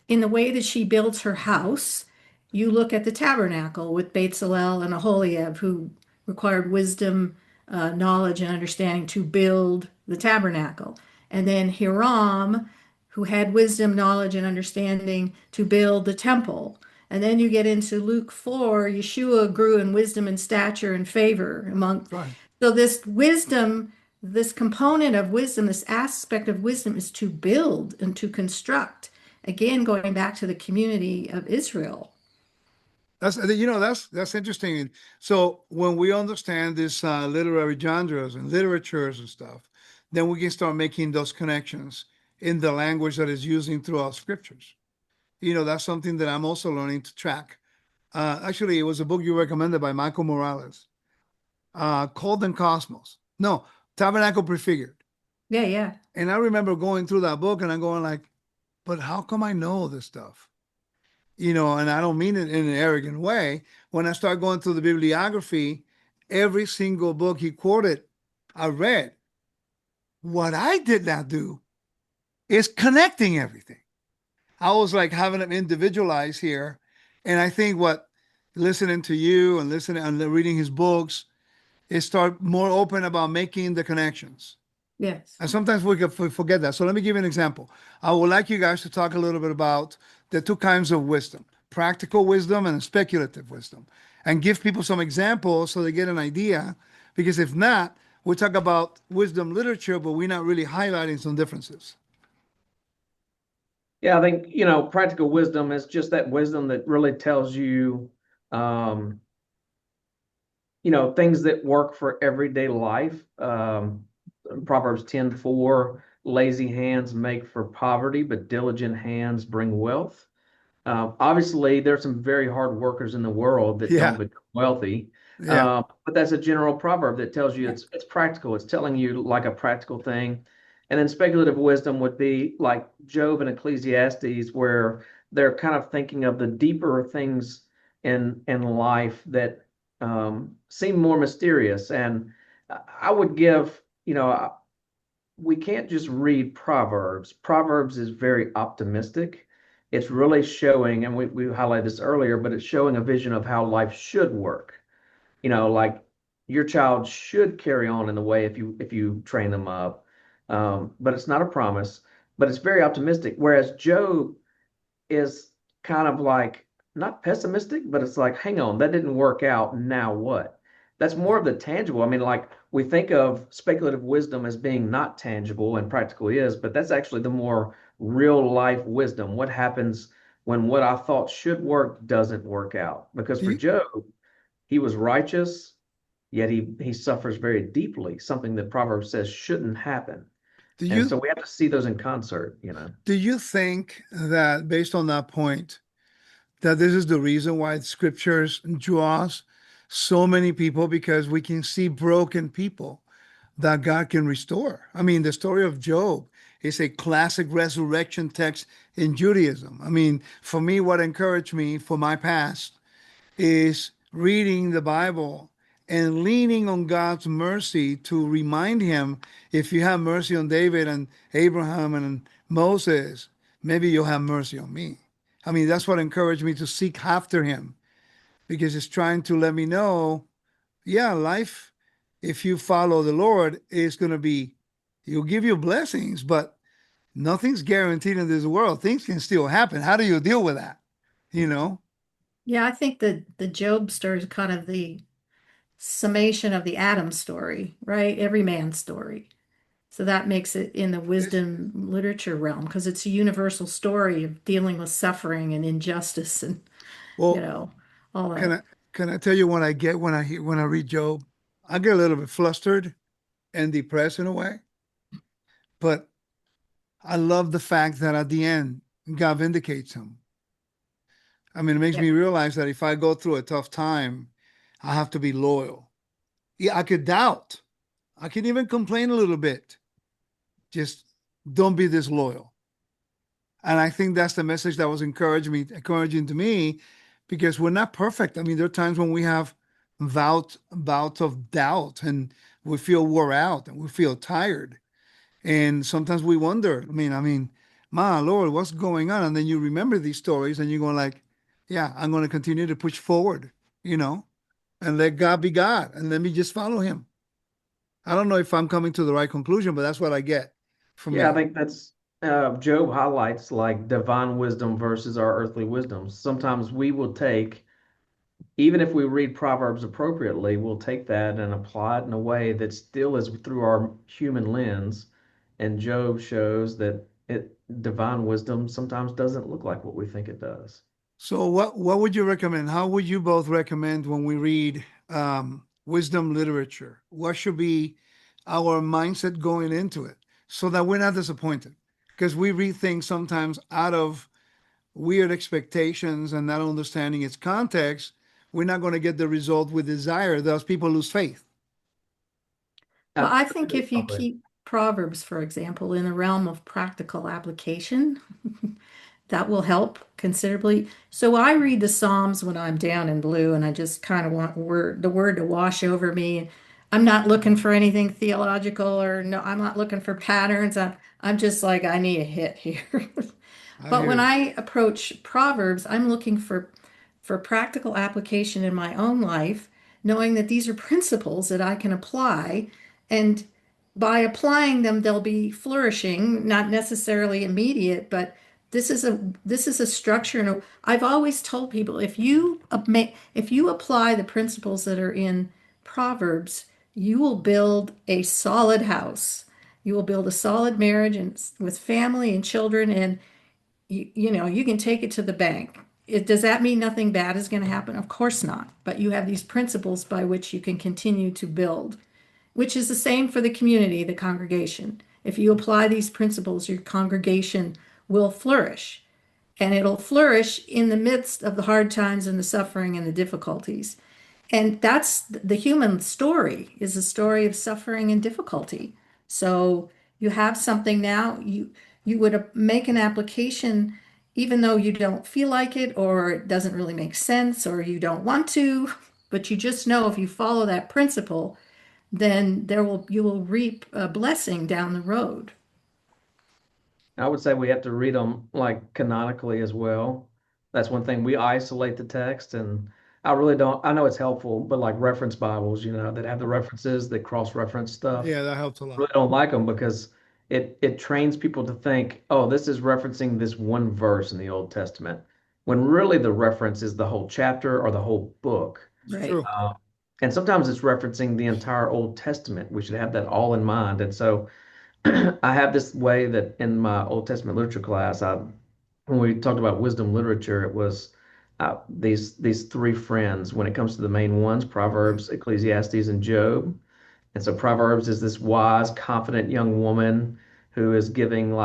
in the way that she builds her house. You look at the tabernacle with Bezalel and Aholiab, who required wisdom, knowledge, and understanding to build the tabernacle. And then Hiram, who had wisdom, knowledge, and understanding to build the temple. And then you get into Luke 4, Yeshua grew in wisdom and stature and favor among. Right. So this wisdom, this component of wisdom, this aspect of wisdom is to build and to construct. Again, going back to the community of Israel. That's interesting. So when we understand this literary genres and literatures and stuff, then we can start making those connections in the language that is using throughout scriptures. That's something that I'm also learning to track. Actually, it was a book you recommended by Michael Morales, called "The Cosmos." No, Tabernacle Prefigured. Yeah, yeah. And I remember going through that book and I'm going like, but how come I know this stuff? And I don't mean it in an arrogant way. When I start going through the bibliography, every single book he quoted, I read. What I did not do is connecting everything. I was like having them individualized here. And I think what listening to you and listening and reading his books is start more open about making the connections. Yes. And sometimes we can forget that. So let me give you an example. I would like you guys to talk a little bit about the two kinds of wisdom: practical wisdom and speculative wisdom, and give people some examples so they get an idea. Because if not, we talk about wisdom literature, but we're not really highlighting some differences. Yeah, I think, practical wisdom is just that wisdom that really tells you, um, things that work for everyday life. Proverbs 10:4, lazy hands make for poverty, but diligent hands bring wealth. Obviously, there's some very hard workers in the world that don't Yeah, become wealthy. yeah. But that's a general proverb that tells you it's practical. It's telling you like a practical thing. And then speculative wisdom would be like Job and Ecclesiastes, where they're kind of thinking of the deeper things in life that seem more mysterious. And I would give, we can't just read Proverbs. Proverbs is very optimistic. It's really showing, and we highlighted this earlier, but it's showing a vision of how life should work. Like your child should carry on in the way if you train them up. But it's not a promise, but it's very optimistic. Whereas Job is kind of like not pessimistic, but it's like, hang on, that didn't work out. Now what? That's more of the tangible. I mean, like we think of speculative wisdom as being not tangible and practical is, but that's actually the more real life wisdom. What happens when what I thought should work doesn't work out? Because Do for you Job, he was righteous, yet he suffers very deeply, something that Proverbs says shouldn't happen. do And you so we have to see those in concert. do you think that based on that point, that this is the reason why scriptures draws so many people, because we can see broken people that God can restore. I mean, the story of Job is a classic resurrection text in Judaism. I mean, for me, what encouraged me for my past is reading the Bible and leaning on God's mercy to remind him, if you have mercy on David and Abraham and Moses, maybe you'll have mercy on me. I mean, that's what encouraged me to seek after him, because it's trying to let me know, yeah, life, if you follow the Lord, is going to be, he'll give you blessings, but nothing's guaranteed in this world. Things can still happen. How do you deal with that? You know? Yeah, I think the Job story is kind of the summation of the Adam story, right? Every man's story. So that makes it in the It's, wisdom literature realm because it's a universal story of dealing with suffering and injustice and, you well, know, all can that. I can I tell you what I get when I read Job? I get a little bit flustered and depressed in a way, but I love the fact that at the end God vindicates him. I mean, it makes me Yep. realize that if I go through a tough time, I have to be loyal. Yeah, I could doubt. I can even complain a little bit. Just don't be disloyal. And I think that's the message that was encouraging to me, because we're not perfect. I mean, there are times when we have bouts of doubt and we feel wore out and we feel tired. And sometimes we wonder, my Lord, what's going on? And then you remember these stories and you're going like, yeah, I'm going to continue to push forward, you know, and let God be God and let me just follow him. I don't know if I'm coming to the right conclusion, but that's what I get for Yeah, I me. think that's Job highlights like divine wisdom versus our earthly wisdom. Sometimes we will take, even if we read Proverbs appropriately, we'll take that and apply it in a way that still is through our human lens. And Job shows that divine wisdom sometimes doesn't look like what we think it does. So what would you recommend? How would you both recommend when we read wisdom literature? What should be our mindset going into it so that we're not disappointed? Because we read things sometimes out of weird expectations and not understanding its context. We're not going to get the result we desire. Thus, people lose faith. Well, I, I think if you okay. keep Proverbs, for example, in the realm of practical application, that will help considerably. So I read the Psalms when I'm down in blue and I just kind of want the word to wash over me. I'm not looking for anything theological or no, I'm not looking for patterns. I'm just like, I need a hit here. I But hear when you. I approach Proverbs, I'm looking for practical application in my own life, knowing that these are principles that I can apply, and by applying them, they'll be flourishing, not necessarily immediate, but this is a structure. And I've always told people if you apply the principles that are in Proverbs, you will build a solid house. You will build a solid marriage and with family and children, and you can take it to the bank. Does that mean nothing bad is going to happen? Of course not. But you have these principles by which you can continue to build, which is the same for the community, the congregation. If you apply these principles, your congregation will flourish. And it'll flourish in the midst of the hard times and the suffering and the difficulties. And that's the human story, is a story of suffering and difficulty. So you have something now, you would make an application even though you don't feel like it or it doesn't really make sense or you don't want to, but you just know if you follow that principle, then you will reap a blessing down the road. I would say we have to read them like canonically as well. That's one thing. We isolate the text, and I really don't. I know it's helpful, but like reference Bibles, that have the references that cross-reference stuff, Yeah, that helps a lot. really don't like them because it trains people to think, oh, this is referencing this one verse in the Old Testament, when really the reference is the whole chapter or the whole book. It's Right. true. And sometimes it's referencing the entire Old Testament. We should have that all in mind. And so I have this way that in my Old Testament literature class, when we talked about wisdom literature, it was these three friends. When it comes to the main ones, Yeah. Proverbs, Ecclesiastes, and Job. And so Proverbs is this wise, confident young woman who is giving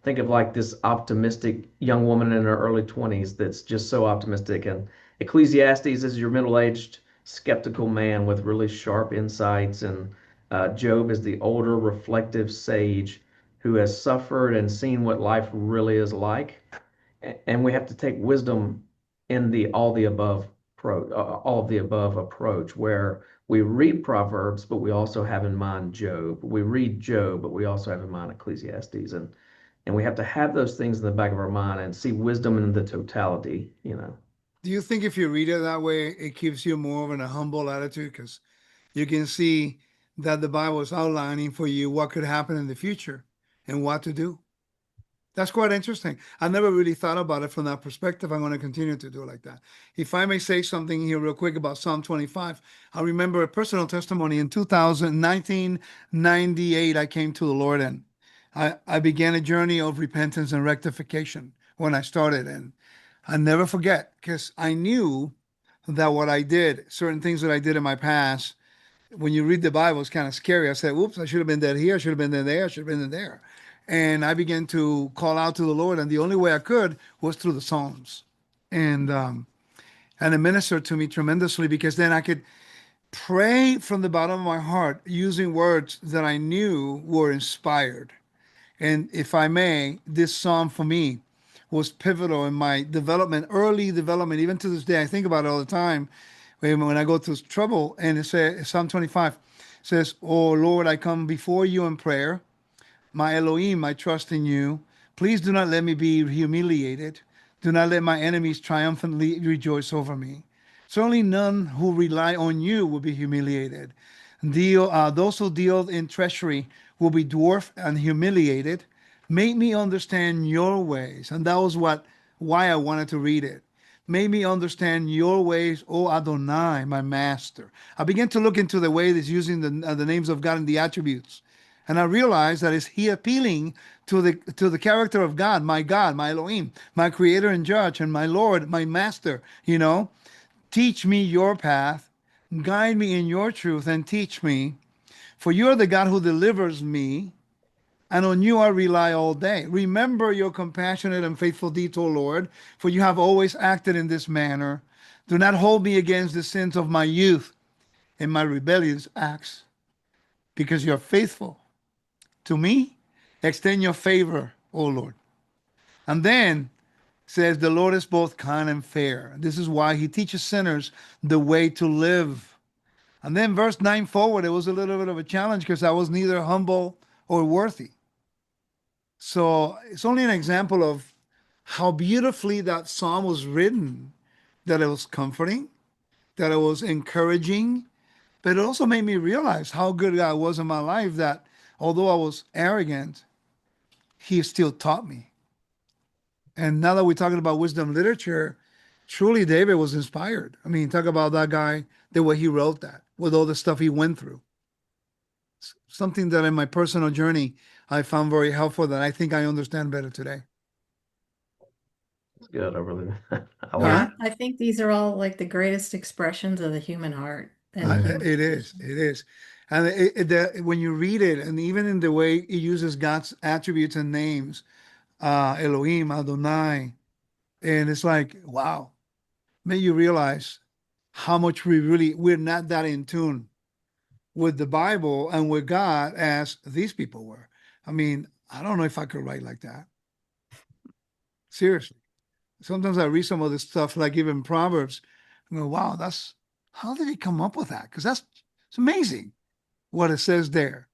think of like this optimistic young woman in her early 20s that's just so optimistic. And Ecclesiastes is your middle-aged, skeptical man with really sharp insights. And Job is the older, reflective sage who has suffered and seen what life really is like. And we have to take wisdom in the all of the above approach, where we read Proverbs, but we also have in mind Job. We read Job, but we also have in mind Ecclesiastes, and we have to have those things in the back of our mind and see wisdom in the totality. Do you think if you read it that way, it gives you more of a humble attitude? Because you can see that the Bible is outlining for you what could happen in the future and what to do. That's quite interesting. I never really thought about it from that perspective. I'm going to continue to do it like that. If I may say something here real quick about Psalm 25, I remember a personal testimony in 1998. I came to the Lord and I began a journey of repentance and rectification when I started. And I never forget because I knew that what I did, certain things that I did in my past, when you read the Bible, it's kind of scary. I said, "Whoops, I should have been dead here. I should have been dead there. I should have been dead there." And I began to call out to the Lord, and the only way I could was through the Psalms, and and it ministered to me tremendously because then I could pray from the bottom of my heart using words that I knew were inspired. And if I may, this psalm for me was pivotal in my development, early development, even to this day. I think about it all the time when I go through trouble. And it says, Psalm 25 says, "Oh Lord, I come before you in prayer. My Elohim, I trust in you. Please do not let me be humiliated. Do not let my enemies triumphantly rejoice over me. Certainly none who rely on you will be humiliated. Those who deal in treachery will be dwarfed and humiliated. Make me understand your ways." And that was why I wanted to read it. Make me understand your ways, O Adonai, my master. I began to look into the way that's using the names of God and the attributes. And I realized that is he appealing to the character of God, my Elohim, my creator and judge, and my Lord, my master, you know. Teach me your path, guide me in your truth, and teach me. For you are the God who delivers me, and on you I rely all day. Remember your compassionate and faithful deeds, O Lord, for you have always acted in this manner. Do not hold me against the sins of my youth and my rebellious acts, because you are faithful to me. Extend your favor, O Lord. And then says, the Lord is both kind and fair. This is why he teaches sinners the way to live. And then verse 9 forward, it was a little bit of a challenge because I was neither humble or worthy. So it's only an example of how beautifully that psalm was written, that it was comforting, that it was encouraging, but it also made me realize how good God was in my life, that although I was arrogant, he still taught me. And now that we're talking about wisdom literature, truly David was inspired. I mean, talk about that guy, the way he wrote that, with all the stuff he went through. Something that in my personal journey I found very helpful that I think I understand better today. It's good. I really, I like Huh? Yeah, I think these are all like the greatest expressions of the human heart and the human It is. condition. It is. And when you read it, and even in the way it uses God's attributes and names, Elohim, Adonai, and it's like, wow, may you realize how much we're not that in tune with the Bible and with God as these people were. I mean, I don't know if I could write like that. Seriously. Sometimes I read some of this stuff, like even Proverbs, and go, wow, how did he come up with that? Because it's amazing what it says there.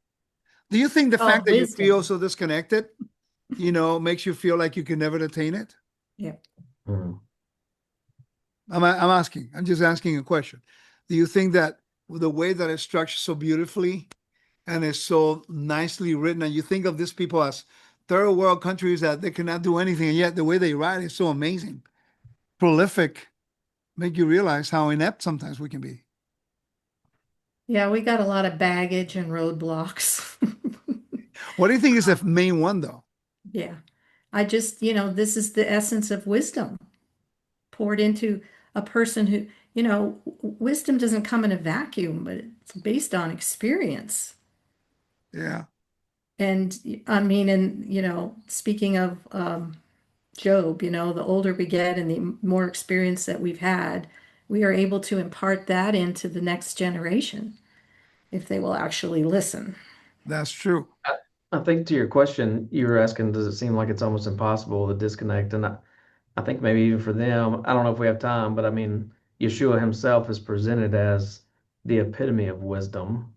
Do you think the Oh, fact that you feel wisdom. so disconnected, makes you feel like you can never attain it? Yeah. mm. I'm asking. I'm just asking a question. Do you think that with the way that it's structured so beautifully and it's so nicely written, and you think of these people as third world countries that they cannot do anything, and yet the way they write is so amazing, prolific, make you realize how inept sometimes we can be. Yeah, we got a lot of baggage and roadblocks. What do you think is the main one, though? Yeah. I just, this is the essence of wisdom poured into a person who, wisdom doesn't come in a vacuum, but it's based on experience. Yeah, And I mean, and, speaking of Job, the older we get and the more experience that we've had, we are able to impart that into the next generation if they will actually listen. that's true. I think to your question, you were asking, does it seem like it's almost impossible to disconnect? And I think maybe even for them, I don't know if we have time, but I mean, Yeshua himself is presented as the epitome of wisdom,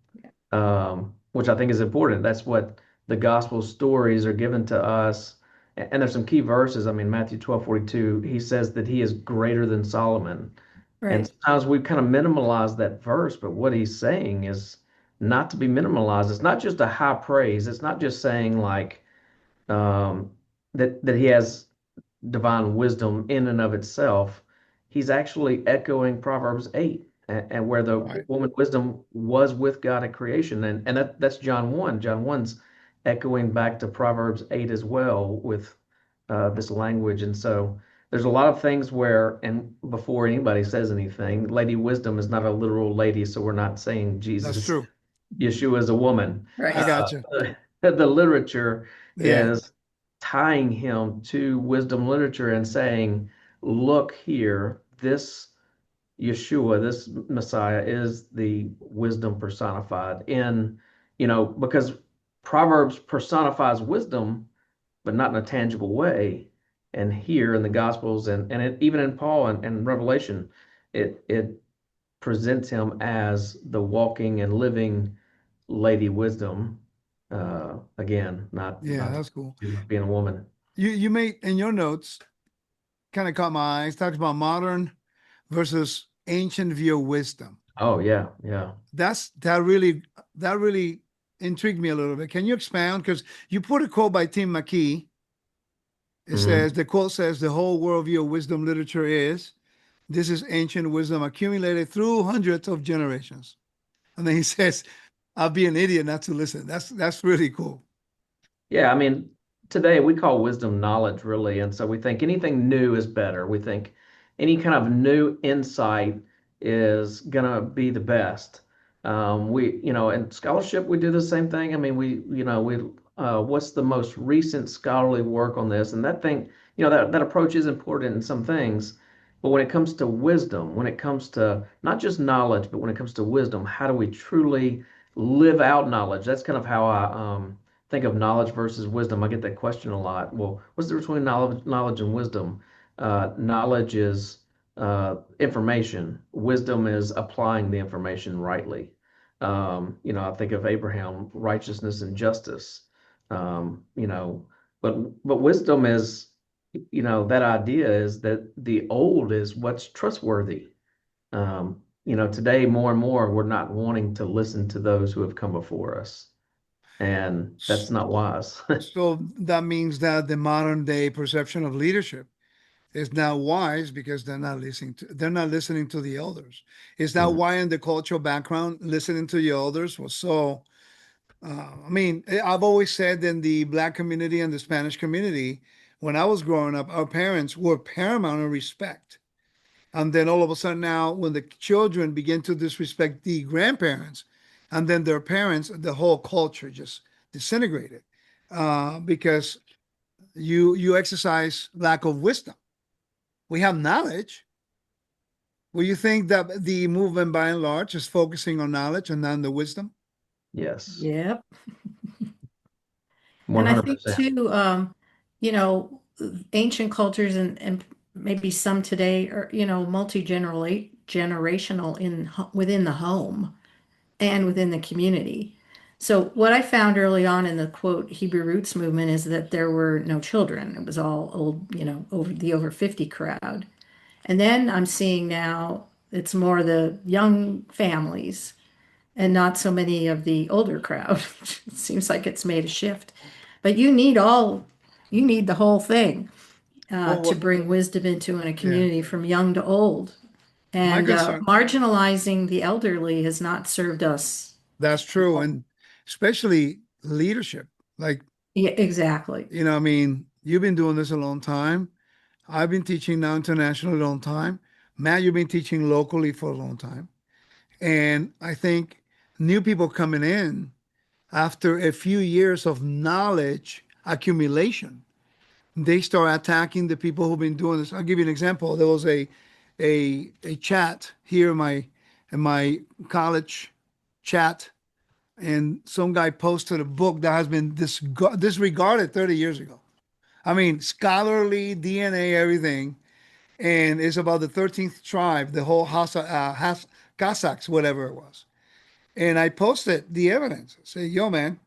which I think is important. That's what the gospel stories are given to us. And there's some key verses. I mean, Matthew 12:42, he says that he is greater than Solomon. And Right. sometimes we kind of minimalize that verse, but what he's saying is not to be minimalized. It's not just a high praise. It's not just saying like, um, that he has divine wisdom in and of itself, he's actually echoing Proverbs 8 and where the Right. woman wisdom was with God at creation. And that's John 1. John 1's echoing back to Proverbs 8 as well with this language. And so there's a lot of things where, and before anybody says anything, Lady Wisdom is not a literal lady. So we're not saying That's Jesus, true. Yeshua is a woman. I Right. got you. The literature Yeah. is tying him to wisdom literature and saying, look here, this Yeshua, this Messiah is the wisdom personified in, because Proverbs personifies wisdom, but not in a tangible way. And here in the Gospels even in Paul and Revelation, it presents him as the walking and living Lady Wisdom. Again, Yeah, not that's cool. being a woman. You made in your notes kind of caught my eyes, talked about modern versus ancient view of wisdom. Oh yeah, yeah. That really intrigued me a little bit. Can you expound? Because you put a quote by Tim McKee. Mhm. The quote says, the whole worldview of wisdom literature is, this is ancient wisdom accumulated through hundreds of generations. And then he says, I'll be an idiot not to listen. That's really cool. Yeah, I mean, today we call wisdom knowledge, really. And so we think anything new is better. We think any kind of new insight is gonna be the best. In scholarship, we do the same thing. I mean, what's the most recent scholarly work on this? And that thing, that approach is important in some things. But when it comes to wisdom, when it comes to not just knowledge, but when it comes to wisdom, how do we truly live out knowledge? That's kind of how I think of knowledge versus wisdom. I get that question a lot. Well, what's the difference between knowledge and wisdom? Knowledge is information. Wisdom is applying the information rightly. I think of Abraham, righteousness and justice. Um, you know, but wisdom is, that idea is that the old is what's trustworthy. Today more and more we're not wanting to listen to those who have come before us. And that's not wise. So that means that the modern day perception of leadership is now wise because they're not listening to the elders. Is that Mhm. why in the cultural background listening to the elders was so I've always said in the black community and the Spanish community, when I was growing up, our parents were paramount in respect. And then all of a sudden now, when the children begin to disrespect the grandparents and then their parents, the whole culture just disintegrated because you exercise lack of wisdom. We have knowledge. Well, you think that the movement by and large is focusing on knowledge and not on the wisdom? Yes, Yep. And I think 100%. too, you know, ancient cultures and maybe some today are, multi-generational within the home and within the community. So what I found early on in the quote Hebrew roots movement is that there were no children. It was all old, over 50 crowd. And then I'm seeing now it's more the young families and not so many of the older crowd. It seems like it's made a shift. But you need the whole thing Well, to bring wisdom into in a yeah, community from young to old. my And concern, marginalizing the elderly has not served us. that's true. And especially leadership. Like, Yeah, exactly. you've been doing this a long time. I've been teaching now internationally a long time. Matt, you've been teaching locally for a long time. And I think new people coming in after a few years of knowledge accumulation, they start attacking the people who've been doing this. I'll give you an example. There was a chat here in my college chat, and some guy posted a book that has been disregarded 30 years ago. I mean, scholarly DNA, everything, and it's about the 13th tribe, the whole Cossacks, whatever it was. And I posted the evidence. I say, yo, man,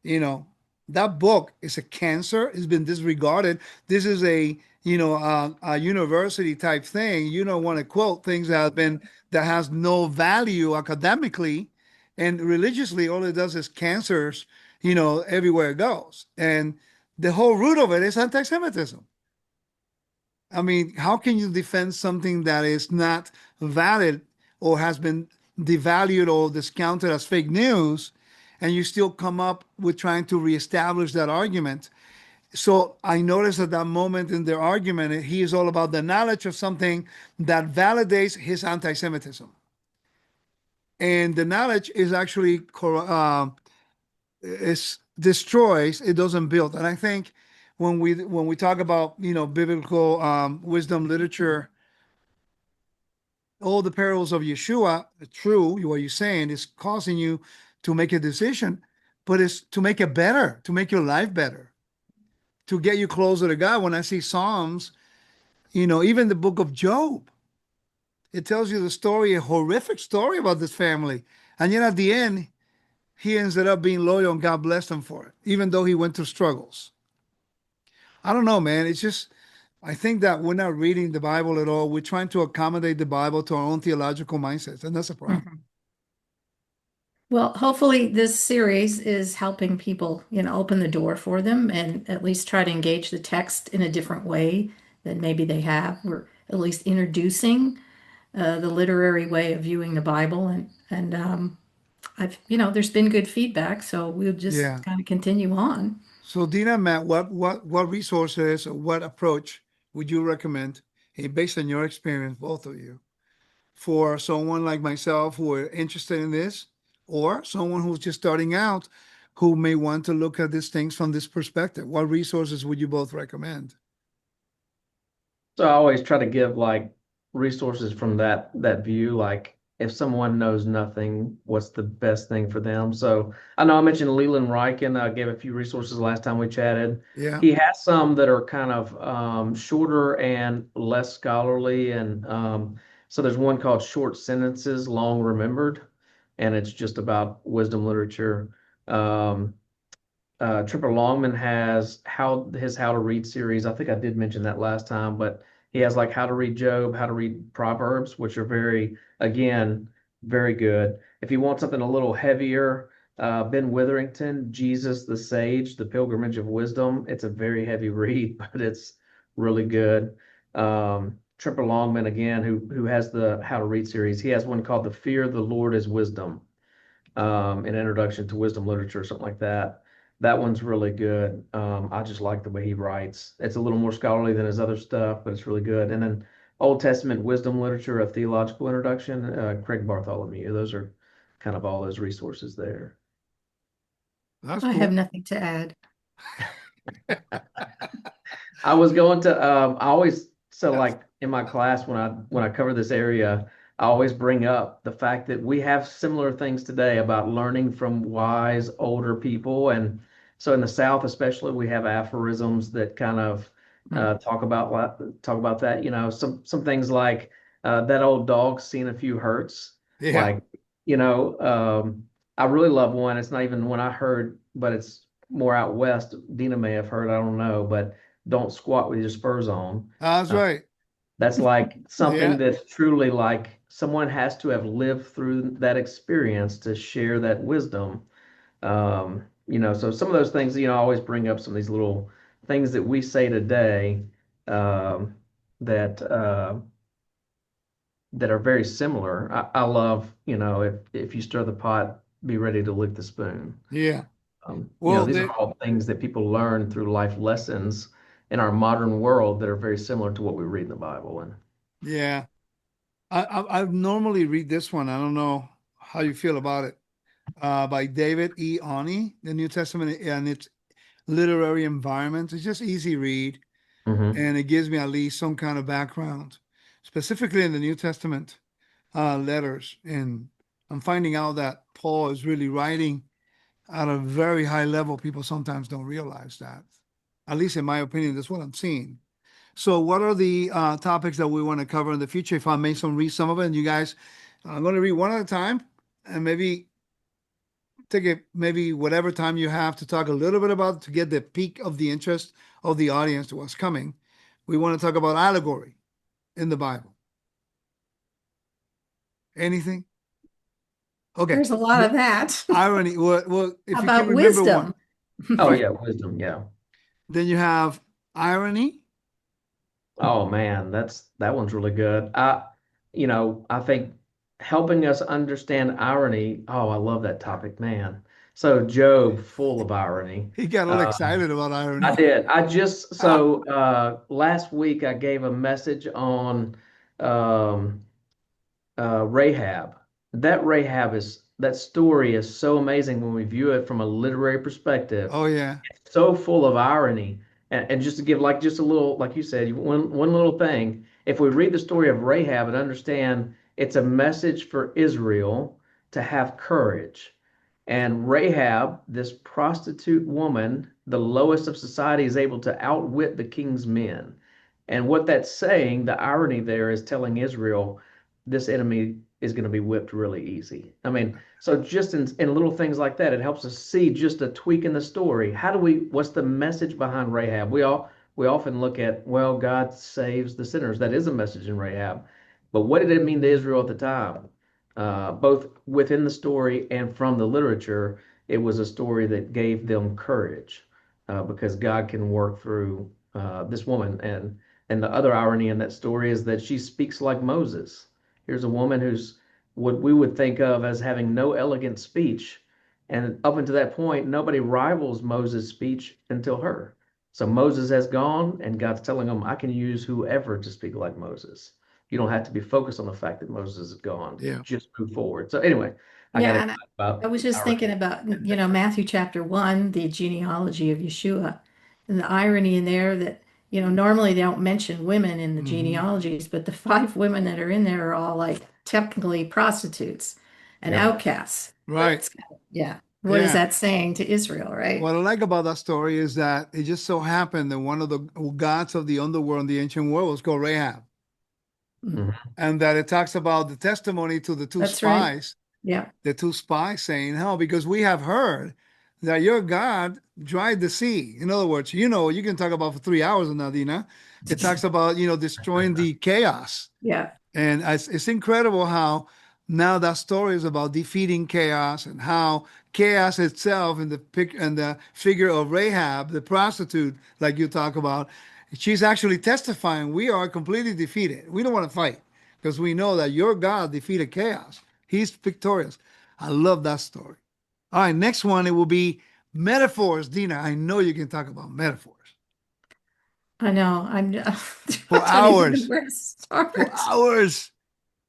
you know, that book is a cancer. It's been disregarded. This is a university type thing. You don't want to quote things that has no value academically and religiously. All it does is cancers, everywhere it goes. And the whole root of it is anti-Semitism. I mean, how can you defend something that is not valid or has been devalued or discounted as fake news, and you still come up with trying to reestablish that argument? So I noticed at that moment in their argument, he is all about the knowledge of something that validates his anti-Semitism, and the knowledge is actually is destroys, it doesn't build. And I think when we talk about biblical wisdom literature, all the perils of Yeshua, true, what you're saying is causing you to make a decision, but it's to make it better, to make your life better, to get you closer to God. When I see Psalms, even the book of Job, it tells you the story, a horrific story about this family. And yet at the end, he ended up being loyal and God blessed him for it, even though he went through struggles. I don't know, man. It's just, I think that we're not reading the Bible at all. We're trying to accommodate the Bible to our own theological mindsets, and that's a problem. Mhm. Well, hopefully this series is helping people, open the door for them and at least try to engage the text in a different way than maybe they have. We're at least introducing the literary way of viewing the Bible, and there's been good feedback, so we'll just Yeah. kind of continue on. So, Dina, Matt, what resources or what approach would you recommend, based on your experience, both of you, for someone like myself who are interested in this, or someone who's just starting out who may want to look at these things from this perspective? What resources would you both recommend? So I always try to give like resources from that view. Like if someone knows nothing, what's the best thing for them? So I know I mentioned Leland Ryken. I gave a few resources last time we chatted. Yeah. He has some that are kind of shorter and less scholarly. And so there's one called Short Sentences, Long Remembered, and it's just about wisdom literature. Um, Tripper Longman has his How to Read series. I think I did mention that last time, but he has like How to Read Job, How to Read Proverbs, which are again, very good. If you want something a little heavier, Ben Witherington, Jesus the Sage, The Pilgrimage of Wisdom. It's a very heavy read, but it's really good. Tripper Longman again, who has the How to Read series. He has one called The Fear of the Lord is Wisdom, an introduction to wisdom literature, or something like that. That one's really good. I just like the way he writes. It's a little more scholarly than his other stuff, but it's really good. And then Old Testament wisdom literature, a theological introduction, Craig Bartholomew. Those are kind of all those resources there. That's I have cool. nothing to add. I was going to I always so like in my class when I cover this area, I always bring up the fact that we have similar things today about learning from wise older people. And so in the South especially, we have aphorisms that kind of talk about that. Some things like that old dog's seen a few hurts. Yeah. Like, I really love one. It's not even one I heard, but it's more out west. Dina may have heard, I don't know, but don't squat with your spurs on. That's Uh, right. that's like something Yeah. that's truly like someone has to have lived through that experience to share that wisdom. So some of those things, I always bring up some of these little things that we say today, um, that that are very similar. I love, if you stir the pot, be ready to lick the spoon. Yeah. Well, These are all things that people learn through life lessons in our modern world that are very similar to what we read in the Bible. And yeah. I normally read this one. I don't know how you feel about it. By David E. Oni, the New Testament and its literary environment. It's just easy read, Mhm. and it gives me at least some kind of background, specifically in the New Testament letters. And I'm finding out that Paul is really writing at a very high level. People sometimes don't realize that. At least in my opinion, that's what I'm seeing. So, what are the topics that we want to cover in the future? If I may read some of it, and you guys, I'm going to read one at a time, and maybe take it, maybe whatever time you have to talk a little bit about to get the peak of the interest of the audience to what's coming. We want to talk about allegory in the Bible. Anything? Okay. There's a lot of that. Irony. Well, if you can About remember one. wisdom. Oh Right. yeah, wisdom. Yeah. Then you have irony. Oh man, that one's really good. I think helping us understand irony. Oh, I love that topic, man. So Job, full of irony. He got all Uh, excited about I irony. did. I just so last week I gave a message on um, Rahab. That story is so amazing when we view it from a literary perspective, Oh yeah. so full of irony. And just to give like just a little, like you said, one little thing. If we read the story of Rahab and understand it's a message for Israel to have courage. And Rahab, this prostitute woman, the lowest of society, is able to outwit the king's men. And what that's saying, the irony there is telling Israel this enemy is going to be whipped really easy. I mean, so just in little things like that, it helps us see just a tweak in the story. What's the message behind Rahab? We often look at, well, God saves the sinners. That is a message in Rahab. But what did it mean to Israel at the time? Both within the story and from the literature, it was a story that gave them courage because God can work through this woman. And the other irony in that story is that she speaks like Moses. Here's a woman who's what we would think of as having no elegant speech. And up until that point, nobody rivals Moses' speech until her. So Moses has gone, and God's telling him, I can use whoever to speak like Moses. You don't have to be focused on the fact that Moses is gone. Yeah. Just move forward. So anyway, I got Yeah, excited and I about was just thinking irony. about, Matthew chapter 1, the genealogy of Yeshua, and the irony in there that, normally they don't mention women in the Hmm. genealogies, but the five women that are in there are all like technically prostitutes and Yep. outcasts. Right. Yeah. What is Yeah. that saying to Israel, right? What I like about that story is that it just so happened that one of the gods of the underworld in the ancient world was called Rahab, Mm. Mhm. and that it talks about the testimony to That's right. Yeah. the two spies saying, "No, because we have heard that your God dried the sea." In other words, you can talk about for 3 hours on Nadina. It talks about destroying the chaos. Yeah. And it's incredible how now that story is about defeating chaos and how chaos itself in the pic and the figure of Rahab, the prostitute, like you talk about, she's actually testifying, we are completely defeated. We don't want to fight because we know that your God defeated chaos. He's victorious. I love that story. All right, next one, it will be metaphors. Dina, I know you can talk about metaphors I know. I for don't even know hours, where to for start. hours.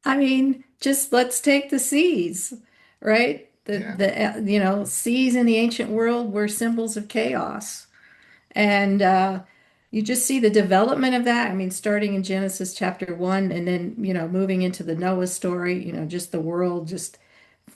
I mean, just let's take the seas, right? Yeah. Seas in the ancient world were symbols of chaos. And you just see the development of that. I mean, starting in Genesis chapter 1 and then, moving into the Noah story, just the world, just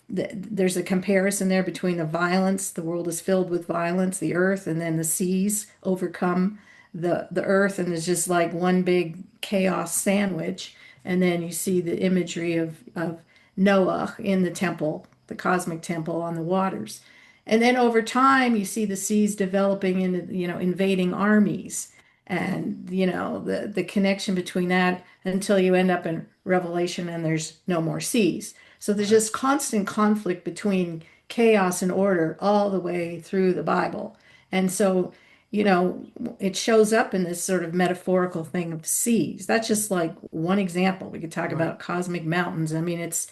there's a comparison there between the violence, the world is filled with violence, the earth, and then the seas overcome the earth, and it's just like one big chaos sandwich. And then you see the imagery of Noah in the temple, the cosmic temple on the waters. And then over time, you see the seas developing into, invading armies and, the connection between that until you end up in Revelation and there's no more seas. So there's just constant conflict between chaos and order all the way through the Bible. And so, it shows up in this sort of metaphorical thing of seas. That's just like one example. We could talk Right. about cosmic mountains. I mean, it's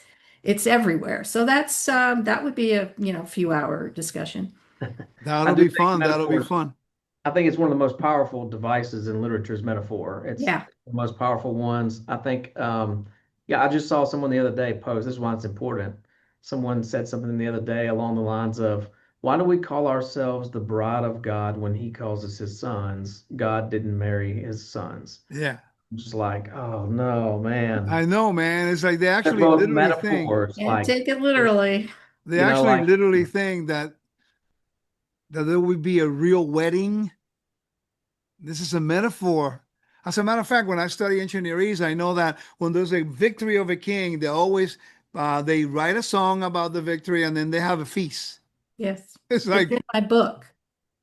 everywhere. So that would be a, few hour discussion. I That'll do be think fun. That'll be metaphors. fun. I think it's one of the most powerful devices in literature is metaphor. It's Yeah. the most powerful ones. I think, yeah, I just saw someone the other day post, this is why it's important. Someone said something the other day along the lines of, why do we call ourselves the bride of God when he calls us his sons? God didn't marry his sons. Yeah. I'm just like, oh no, man. I know, man. It's like They're both metaphors. Yeah, Like, take it literally. they actually like, literally think that there would be a real wedding. This is a metaphor. As a matter of fact, when I study engineering, I know that when there's a victory of a king, they always they write a song about the victory and then they have a feast. Yes. It's It's in like, my book.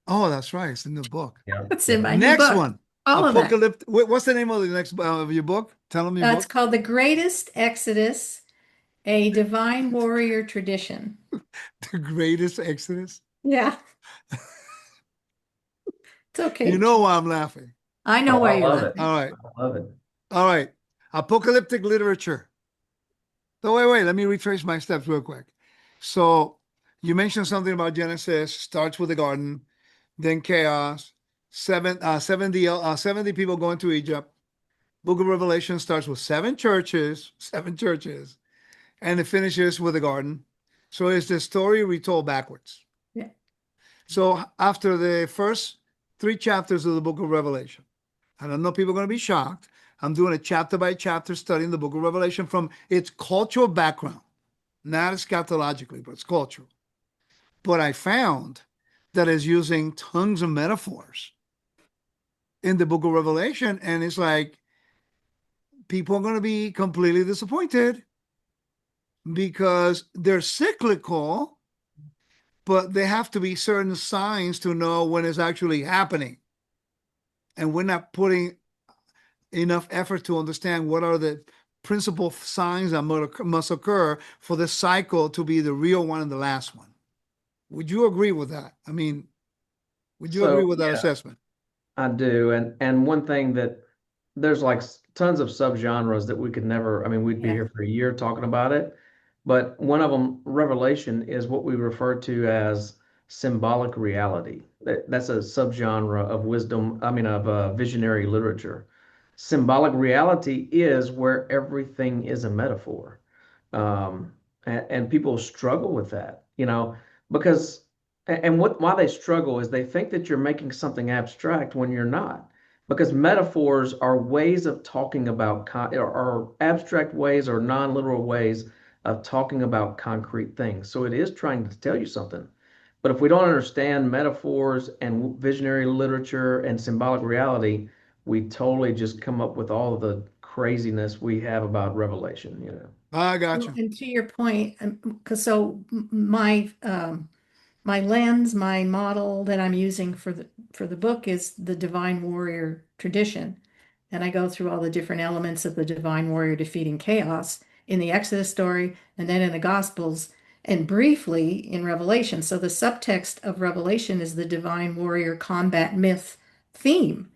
oh, that's right. It's in the book. yeah, It's in yeah. my new Next book. one, All of that. Apocalyptic. What's the name of the next of your book? Tell them your It's book. called The Greatest Exodus, a Divine Warrior Tradition. The Greatest Exodus. Yeah. It's okay. You know why I'm laughing. I know Oh, why I you're love it. laughing. All right. I love it. All right. Apocalyptic literature. So wait. Let me retrace my steps real quick. So you mentioned something about Genesis, starts with the garden, then chaos, 70 people going to Egypt. Book of Revelation starts with seven churches, and it finishes with the garden. So it's the story retold backwards. Yeah. So after the first three chapters of the book of Revelation, I don't know if people are going to be shocked. I'm doing a chapter by chapter study in the book of Revelation from its cultural background, not eschatologically, but it's cultural. But I found that it's using tons of metaphors in the book of Revelation, and it's like people are going to be completely disappointed because they're cyclical, but there have to be certain signs to know when it's actually happening. And we're not putting enough effort to understand what are the principal signs that must occur for the cycle to be the real one and the last one. Would you agree with that? I mean, would you agree So with that yeah, assessment? I do. And one thing that there's like tons of subgenres that we could never, I mean, we'd be Yeah. here for a year talking about it. But one of them, Revelation, is what we refer to as symbolic reality. That's a subgenre of wisdom, I mean, of visionary literature. Symbolic reality is where everything is a metaphor. And people struggle with that, because, and why they struggle is they think that you're making something abstract when you're not, because metaphors are ways of talking about, or abstract ways or non-literal ways of talking about concrete things. So it is trying to tell you something. But if we don't understand metaphors and visionary literature and symbolic reality, we totally just come up with all of the craziness we have about Revelation. I got Well, you. and to your point, because my lens, my model that I'm using for the book is the divine warrior tradition. And I go through all the different elements of the divine warrior defeating chaos in the Exodus story and then in the Gospels and briefly in Revelation. So the subtext of Revelation is the divine warrior combat myth theme,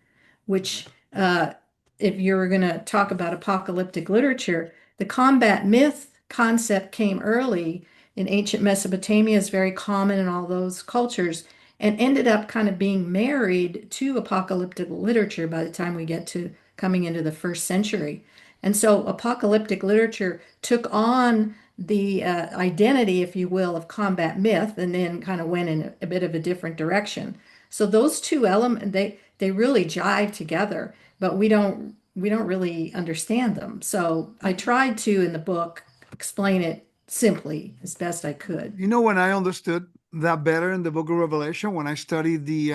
which if you're going to talk about apocalyptic literature, the combat myth concept came early in ancient Mesopotamia, is very common in all those cultures, and ended up kind of being married to apocalyptic literature by the time we get to coming into the first century. And so apocalyptic literature took on the identity, if you will, of combat myth, and then kind of went in a bit of a different direction. So those two elements, they really jive together, but we don't really understand them. So I tried to in the book explain it simply as best I could. You know when I understood that better in the book of Revelation, when I studied the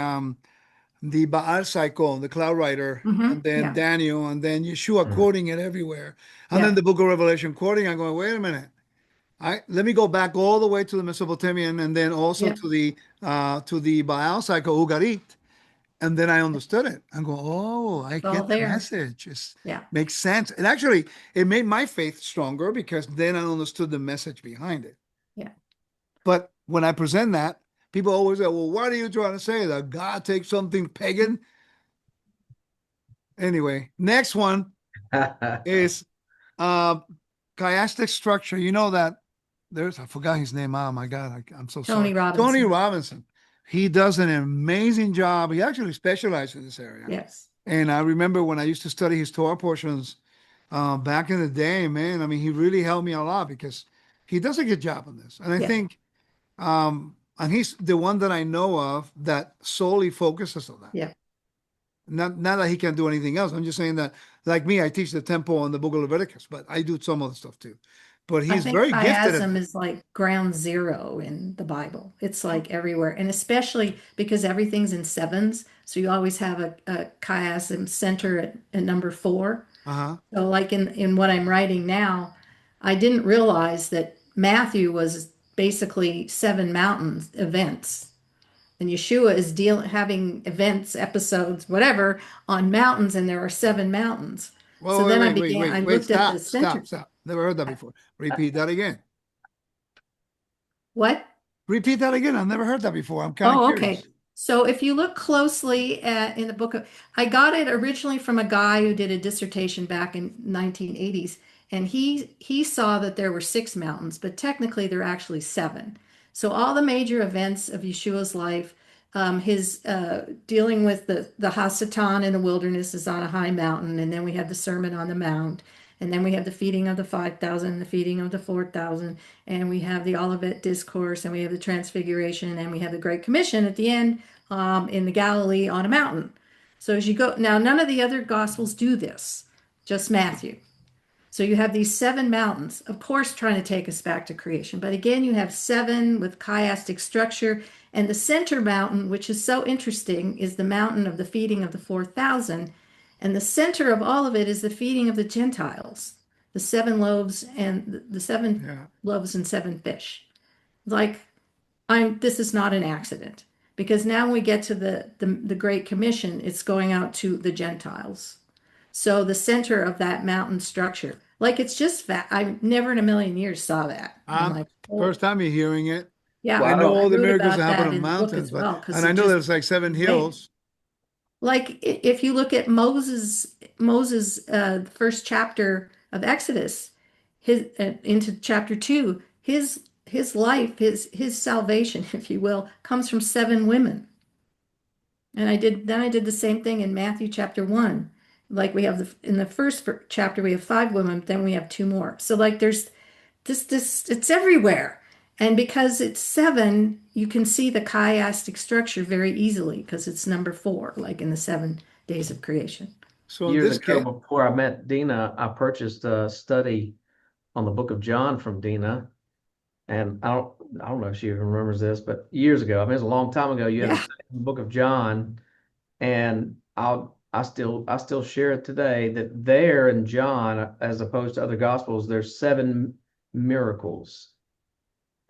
Baal cycle, the cloud rider, and then Yeah, Daniel, and then Yeshua Mm. quoting it everywhere, and then yeah, the book of Revelation quoting, I'm going, wait a minute. Let me go back all the way to the Mesopotamian and then also yeah. to the Baal cycle, Ugarit. And then I understood it. I'm going, oh, I It's all get the there. message. It Yeah, makes sense. And actually, it made my faith stronger because then I understood the message behind it. yeah. But when I present that, people always say, well, what are you trying to say? That God takes something pagan? Anyway, next one is uh, chiastic structure. You know that I forgot his name. Oh my God, I'm so sorry. Tony Tony Robinson. Robinson. He does an amazing job. He actually specializes in this area. Yes. And I remember when I used to study his Torah portions back in the day, man. I mean, he really helped me a lot because he does a good job on this. And I Yeah, think, and he's the one that I know of that solely focuses on that. yeah. Not that he can't do anything else. I'm just saying that, like me, I teach the temple and the book of Leviticus, but I do some other stuff too. But I he's think very gifted at chiasm that. is like ground zero in the Bible. It's like everywhere, and especially because everything's in sevens. So you always have a chiasm center at number four. Uh-huh. So, like in what I'm writing now, I didn't realize that Matthew was basically seven mountains events, and Yeshua is having events, episodes, whatever, on mountains, and there are seven mountains. So Whoa, then I wait. looked at the Stop, center. stop, stop. Never heard that before. Repeat that again. What? Repeat that again. I've never heard that before. I'm kind of Oh, okay. curious. So if you look closely at in the book of, I got it originally from a guy who did a dissertation back in 1980s, and he saw that there were six mountains, but technically there are actually seven. So all the major events of Yeshua's life, his dealing with the Hasatan in the wilderness is on a high mountain, and then we have the Sermon on the Mount, and then we have the feeding of the 5,000, the feeding of the 4,000, and we have the Olivet Discourse, and we have the Transfiguration, and we have the Great Commission at the end in the Galilee on a mountain. So as you go, now none of the other Gospels do this, just Matthew. So you have these seven mountains, of course, trying to take us back to creation. But again, you have seven with chiastic structure. And the center mountain, which is so interesting, is the mountain of the feeding of the 4,000. And the center of all of it is the feeding of the Gentiles, the seven loaves and the seven Yeah. loaves and seven fish. Like, this is not an accident because now when we get to the Great Commission, it's going out to the Gentiles. So the center of that mountain structure, like it's just I never in a million years saw that. I'm like, oh, First time you're hearing it. yeah. Well, I I know don't. I all the wrote miracles that about happen that on in the book mountains, as but well because and I it know just there's like seven man. hills. Like if you look at Moses, first chapter of Exodus, his into chapter 2, his life, his salvation, if you will, comes from seven women. And I did the same thing in Matthew chapter 1. Like we have in the first chapter we have five women, then we have two more. So like there's this it's everywhere. And because it's seven, you can see the chiastic structure very easily because it's number 4, like in the 7 days of creation. So in Years this ago, case, before I met Dinah, I purchased a study on the Book of John from Dinah, and I don't know if she even remembers this, but years ago, I mean, it's a long time ago. You had a Yeah. study in the Book of John, and I still share it today that there in John, as opposed to other Gospels, there's 7 miracles,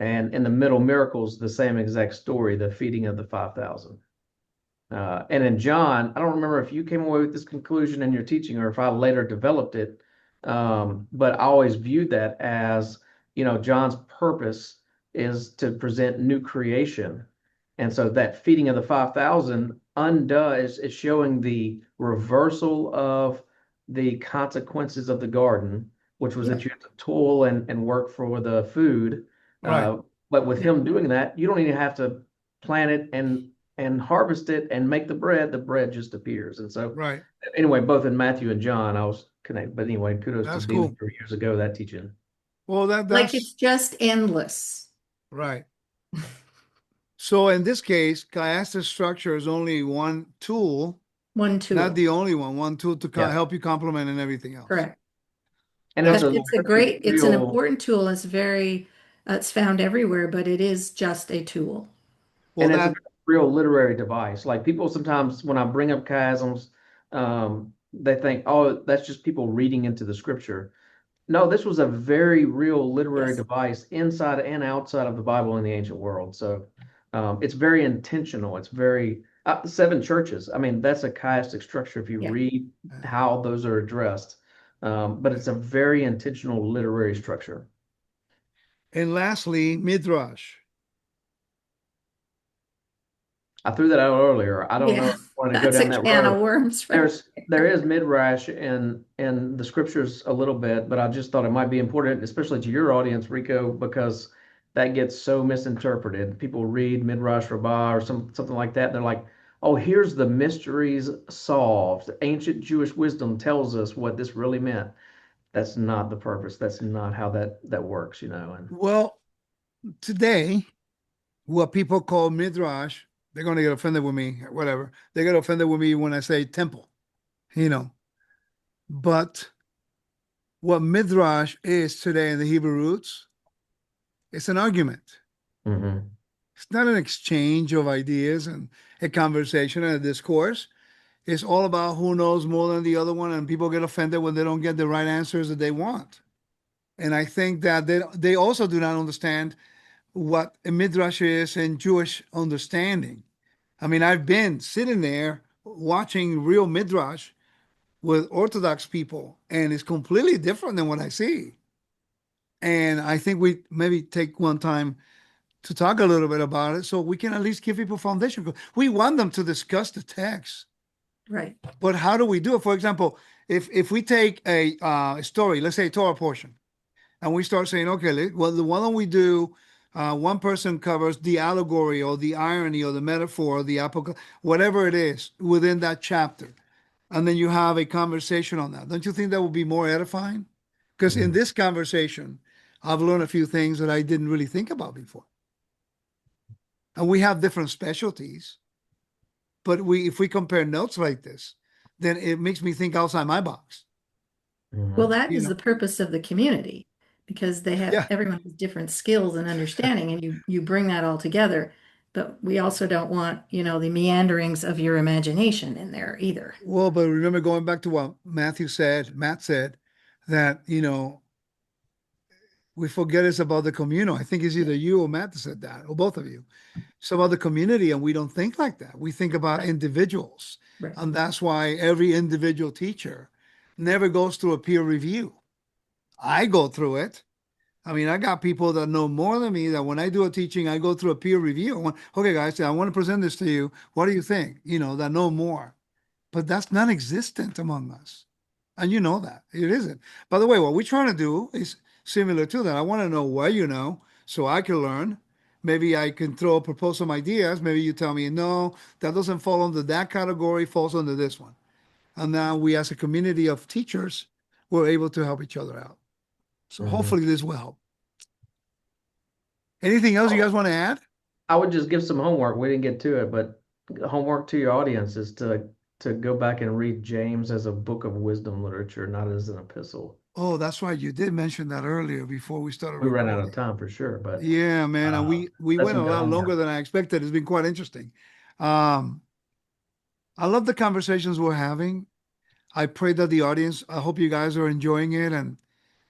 and in the middle miracles, the same exact story, the feeding of the 5,000. And in John, I don't remember if you came away with this conclusion in your teaching or if I later developed it, but I always viewed that as, John's purpose is to present new creation. And so that feeding of the 5,000 undoes, is showing the reversal of the consequences of the garden, which was Yeah. that you have to toil and work for the food. right. But with Yeah. him doing that, you don't even have to plant it and harvest it and make the bread just appears. And so Right. anyway, both in Matthew and John, I was connected. But anyway, kudos to That's Dina cool. for years ago, that teaching. Well, Like it's that's just endless. right. So in this case, chiastic structure is only one tool, One not tool. the only one. One tool to Yeah. help you complement and everything else. Correct. And That's it's a It's a very great, it's an real, important tool. It's very, it's found everywhere, but it is just a tool. well and it's a that real literary device. Like people sometimes, when I bring up chiasms, they think, oh, that's just people reading into the scripture. No, this was a very real literary Yes. device inside and outside of the Bible in the ancient world. So it's very intentional. It's very 7 churches. I mean, that's a chiastic structure if you Yeah. read how those are addressed. But it's a very intentional literary structure. and lastly, midrash. I threw that out earlier. I don't know Yeah. if I want to go That's down a that can road. of worms, right? There is midrash in the scriptures a little bit, but I just thought it might be important, especially to your audience, Rico, because that gets so misinterpreted. People read midrash rabbah or something like that, and they're like, "Oh, here's the mysteries solved. Ancient Jewish wisdom tells us what this really meant." That's not the purpose. That's not how that works, And Well, today, what people call midrash, they're going to get offended with me, whatever. They get offended with me when I say temple, you know. But what midrash is today in the Hebrew roots, it's an argument. Mhm. It's not an exchange of ideas and a conversation and a discourse. It's all about who knows more than the other one, and people get offended when they don't get the right answers that they want. And I think that they also do not understand what a midrash is in Jewish understanding. I mean, I've been sitting there watching real midrash with Orthodox people, and it's completely different than what I see. And I think we maybe take one time to talk a little bit about it so we can at least give people foundation. We want them to discuss the text, Right. but how do we do it? For example, if we take a story, let's say a Torah portion, and we start saying, okay, well, why don't we do one person covers the allegory or the irony or the metaphor or the apocalypse, whatever it is within that chapter, and then you have a conversation on that. Don't you think that would be more edifying? Because in this conversation, I've learned a few things that I didn't really think about before. And we have different specialties, but if we compare notes like this, then it makes me think outside my box. Well, that You is know, the purpose of the community because yeah. everyone has different skills and understanding, and you bring that all together. But we also don't want, the meanderings of your imagination in there either. Well, but remember going back to what Matt said that, we forget it's about the communal. I think it's either you or Matt that said that, or both of you. It's about the community, and we don't think like that. We think about Right. individuals. Right. And that's why every individual teacher never goes through a peer review. I go through it. I mean, I got people that know more than me that when I do a teaching, I go through a peer review. Okay, guys, I want to present this to you. What do you think? That know more. But that's non-existent among us. And you know that. It isn't. By the way, what we're trying to do is similar to that. I want to know what you know so I can learn. Maybe I can propose some ideas. Maybe you tell me, no, that doesn't fall under that category, falls under this one. And now we, as a community of teachers, we're able to help each other out. So hopefully this will help. Anything else you guys want to add? I would just give some homework. We didn't get to it, but homework to your audience is to go back and read James as a book of wisdom literature, not as an epistle. Oh, that's right. You did mention that earlier before we started We ran out recording. of time for sure, but Yeah, man. And we that's went a some good lot longer homework. than I expected. It's been quite interesting. Um, I love the conversations we're having. I pray that the audience, I hope you guys are enjoying it. And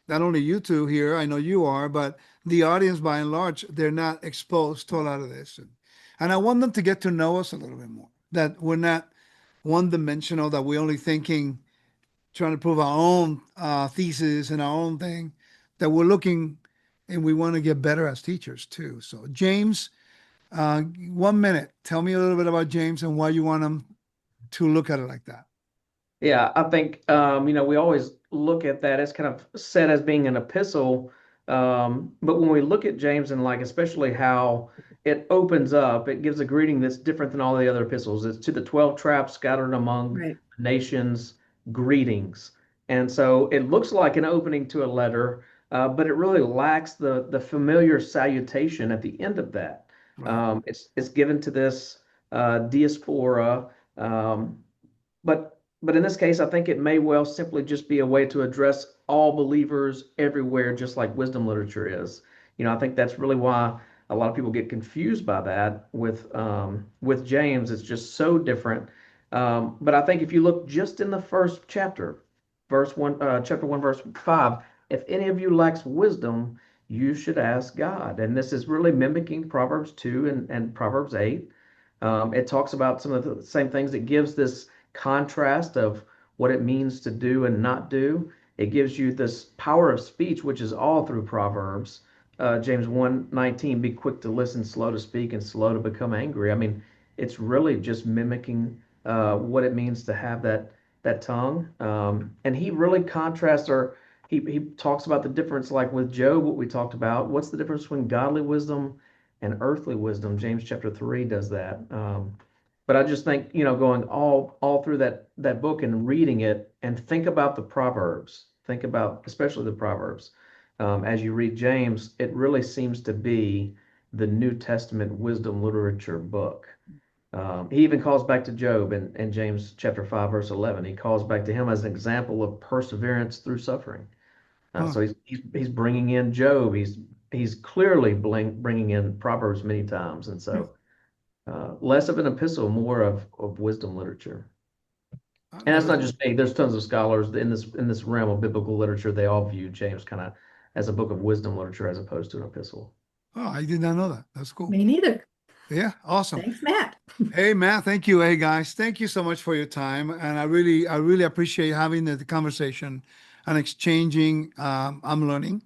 not only you two here, I know you are, but the audience by and large, they're not exposed to a lot of this. And I want them to get to know us a little bit more, that we're not one dimensional, that we're only thinking, trying to prove our own thesis and our own thing, that we're looking and we want to get better as teachers too. So, James, 1 minute, tell me a little bit about James and why you want them to look at it like that. Yeah, I think we always look at that as kind of said as being an epistle, but when we look at James and like especially how it opens up, it gives a greeting that's different than all the other epistles. It's to the 12 tribes scattered among Right. nations, greetings, and so it looks like an opening to a letter, but it really lacks the familiar salutation at the end of that. Right. It's given to this diaspora. But in this case, I think it may well simply just be a way to address all believers everywhere, just like wisdom literature is. I think that's really why a lot of people get confused by that with James. It's just so different. But I think if you look just in the first chapter, verse one, chapter 1, verse 5, if any of you lacks wisdom, you should ask God. And this is really mimicking Proverbs 2 and Proverbs 8. It talks about some of the same things. It gives this contrast of what it means to do and not do. It gives you this power of speech, which is all through Proverbs. James 1:19, be quick to listen, slow to speak, and slow to become angry. I mean, it's really just mimicking what it means to have that tongue. And he really contrasts, or he talks about the difference, like with Job, what we talked about. What's the difference between godly wisdom and earthly wisdom? James chapter 3 does that. But I just think, going all through that book and reading it and think about the Proverbs, think about especially the Proverbs. As you read James, it really seems to be the New Testament wisdom literature book. He even calls back to Job in James chapter 5, verse 11. He calls back to him as an example of perseverance through suffering. Huh. So he's bringing in Job. He's clearly bringing in Proverbs many times, and so less of an epistle, more of wisdom literature. I've And that's never not heard. just me. There's tons of scholars in this realm of biblical literature. They all view James kind of as a book of wisdom literature as opposed to an epistle. Oh, I did not know that. That's cool. Me neither. Yeah, awesome. Thanks, Matt. Hey, Matt, thank you. Hey, guys, thank you so much for your time. And I really appreciate having the conversation and exchanging. I'm learning,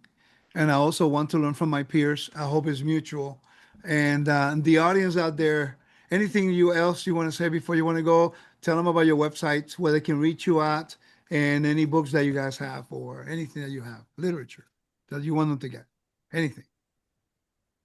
and I also want to learn from my peers. I hope it's mutual. And the audience out there, anything else you want to say before you want to go? Tell them about your websites, where they can reach you at, and any books that you guys have, or anything that you have, literature that you want them to get. Anything.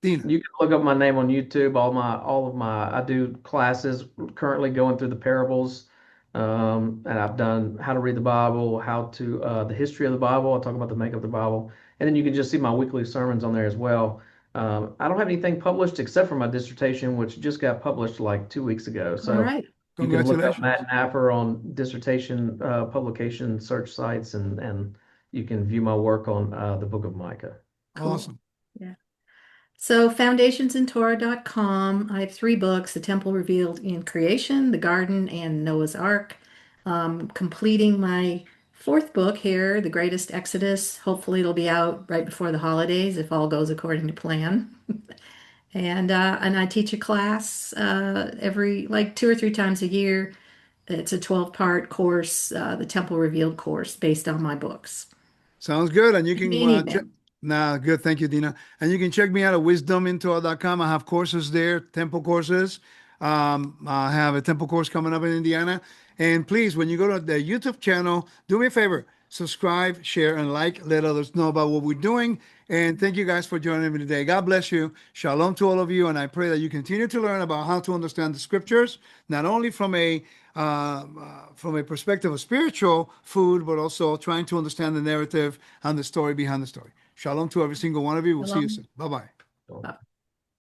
Dina. You can look up my name on YouTube. I do classes currently going through the parables. And I've done how to read the Bible, how to the history of the Bible. I talk about the make of the Bible, and then you can just see my weekly sermons on there as well. I don't have anything published except for my dissertation, which just got published like 2 weeks ago. All So right. you can look up Congratulations. Matt Nappier on dissertation publication search sites, and you can view my work on the Book of Micah. Cool. Awesome. Yeah. So foundationsintorah.com. I have 3 books: The Temple Revealed in Creation, The Garden, and Noah's Ark. Completing my 4th book here, The Greatest Exodus. Hopefully it'll be out right before the holidays if all goes according to plan. And I teach a class every like 2 or 3 times a year. It's a 12-part course, the Temple Revealed course based on my books. Sounds good. And you Give can me an check. email. Nah, good. Thank you, Dina. And you can check me out at wisdomintor.com. I have courses there, temple courses. I have a temple course coming up in Indiana. And please, when you go to the YouTube channel, do me a favor, subscribe, share, and like. Let others know about what we're doing. And thank you guys for joining me today. God bless you. Shalom to all of you. And I pray that you continue to learn about how to understand the scriptures, not only from a perspective of spiritual food, but also trying to understand the narrative and the story behind the story. Shalom to every single one of you. We'll see you Shalom. soon. Bye bye. So, Bye.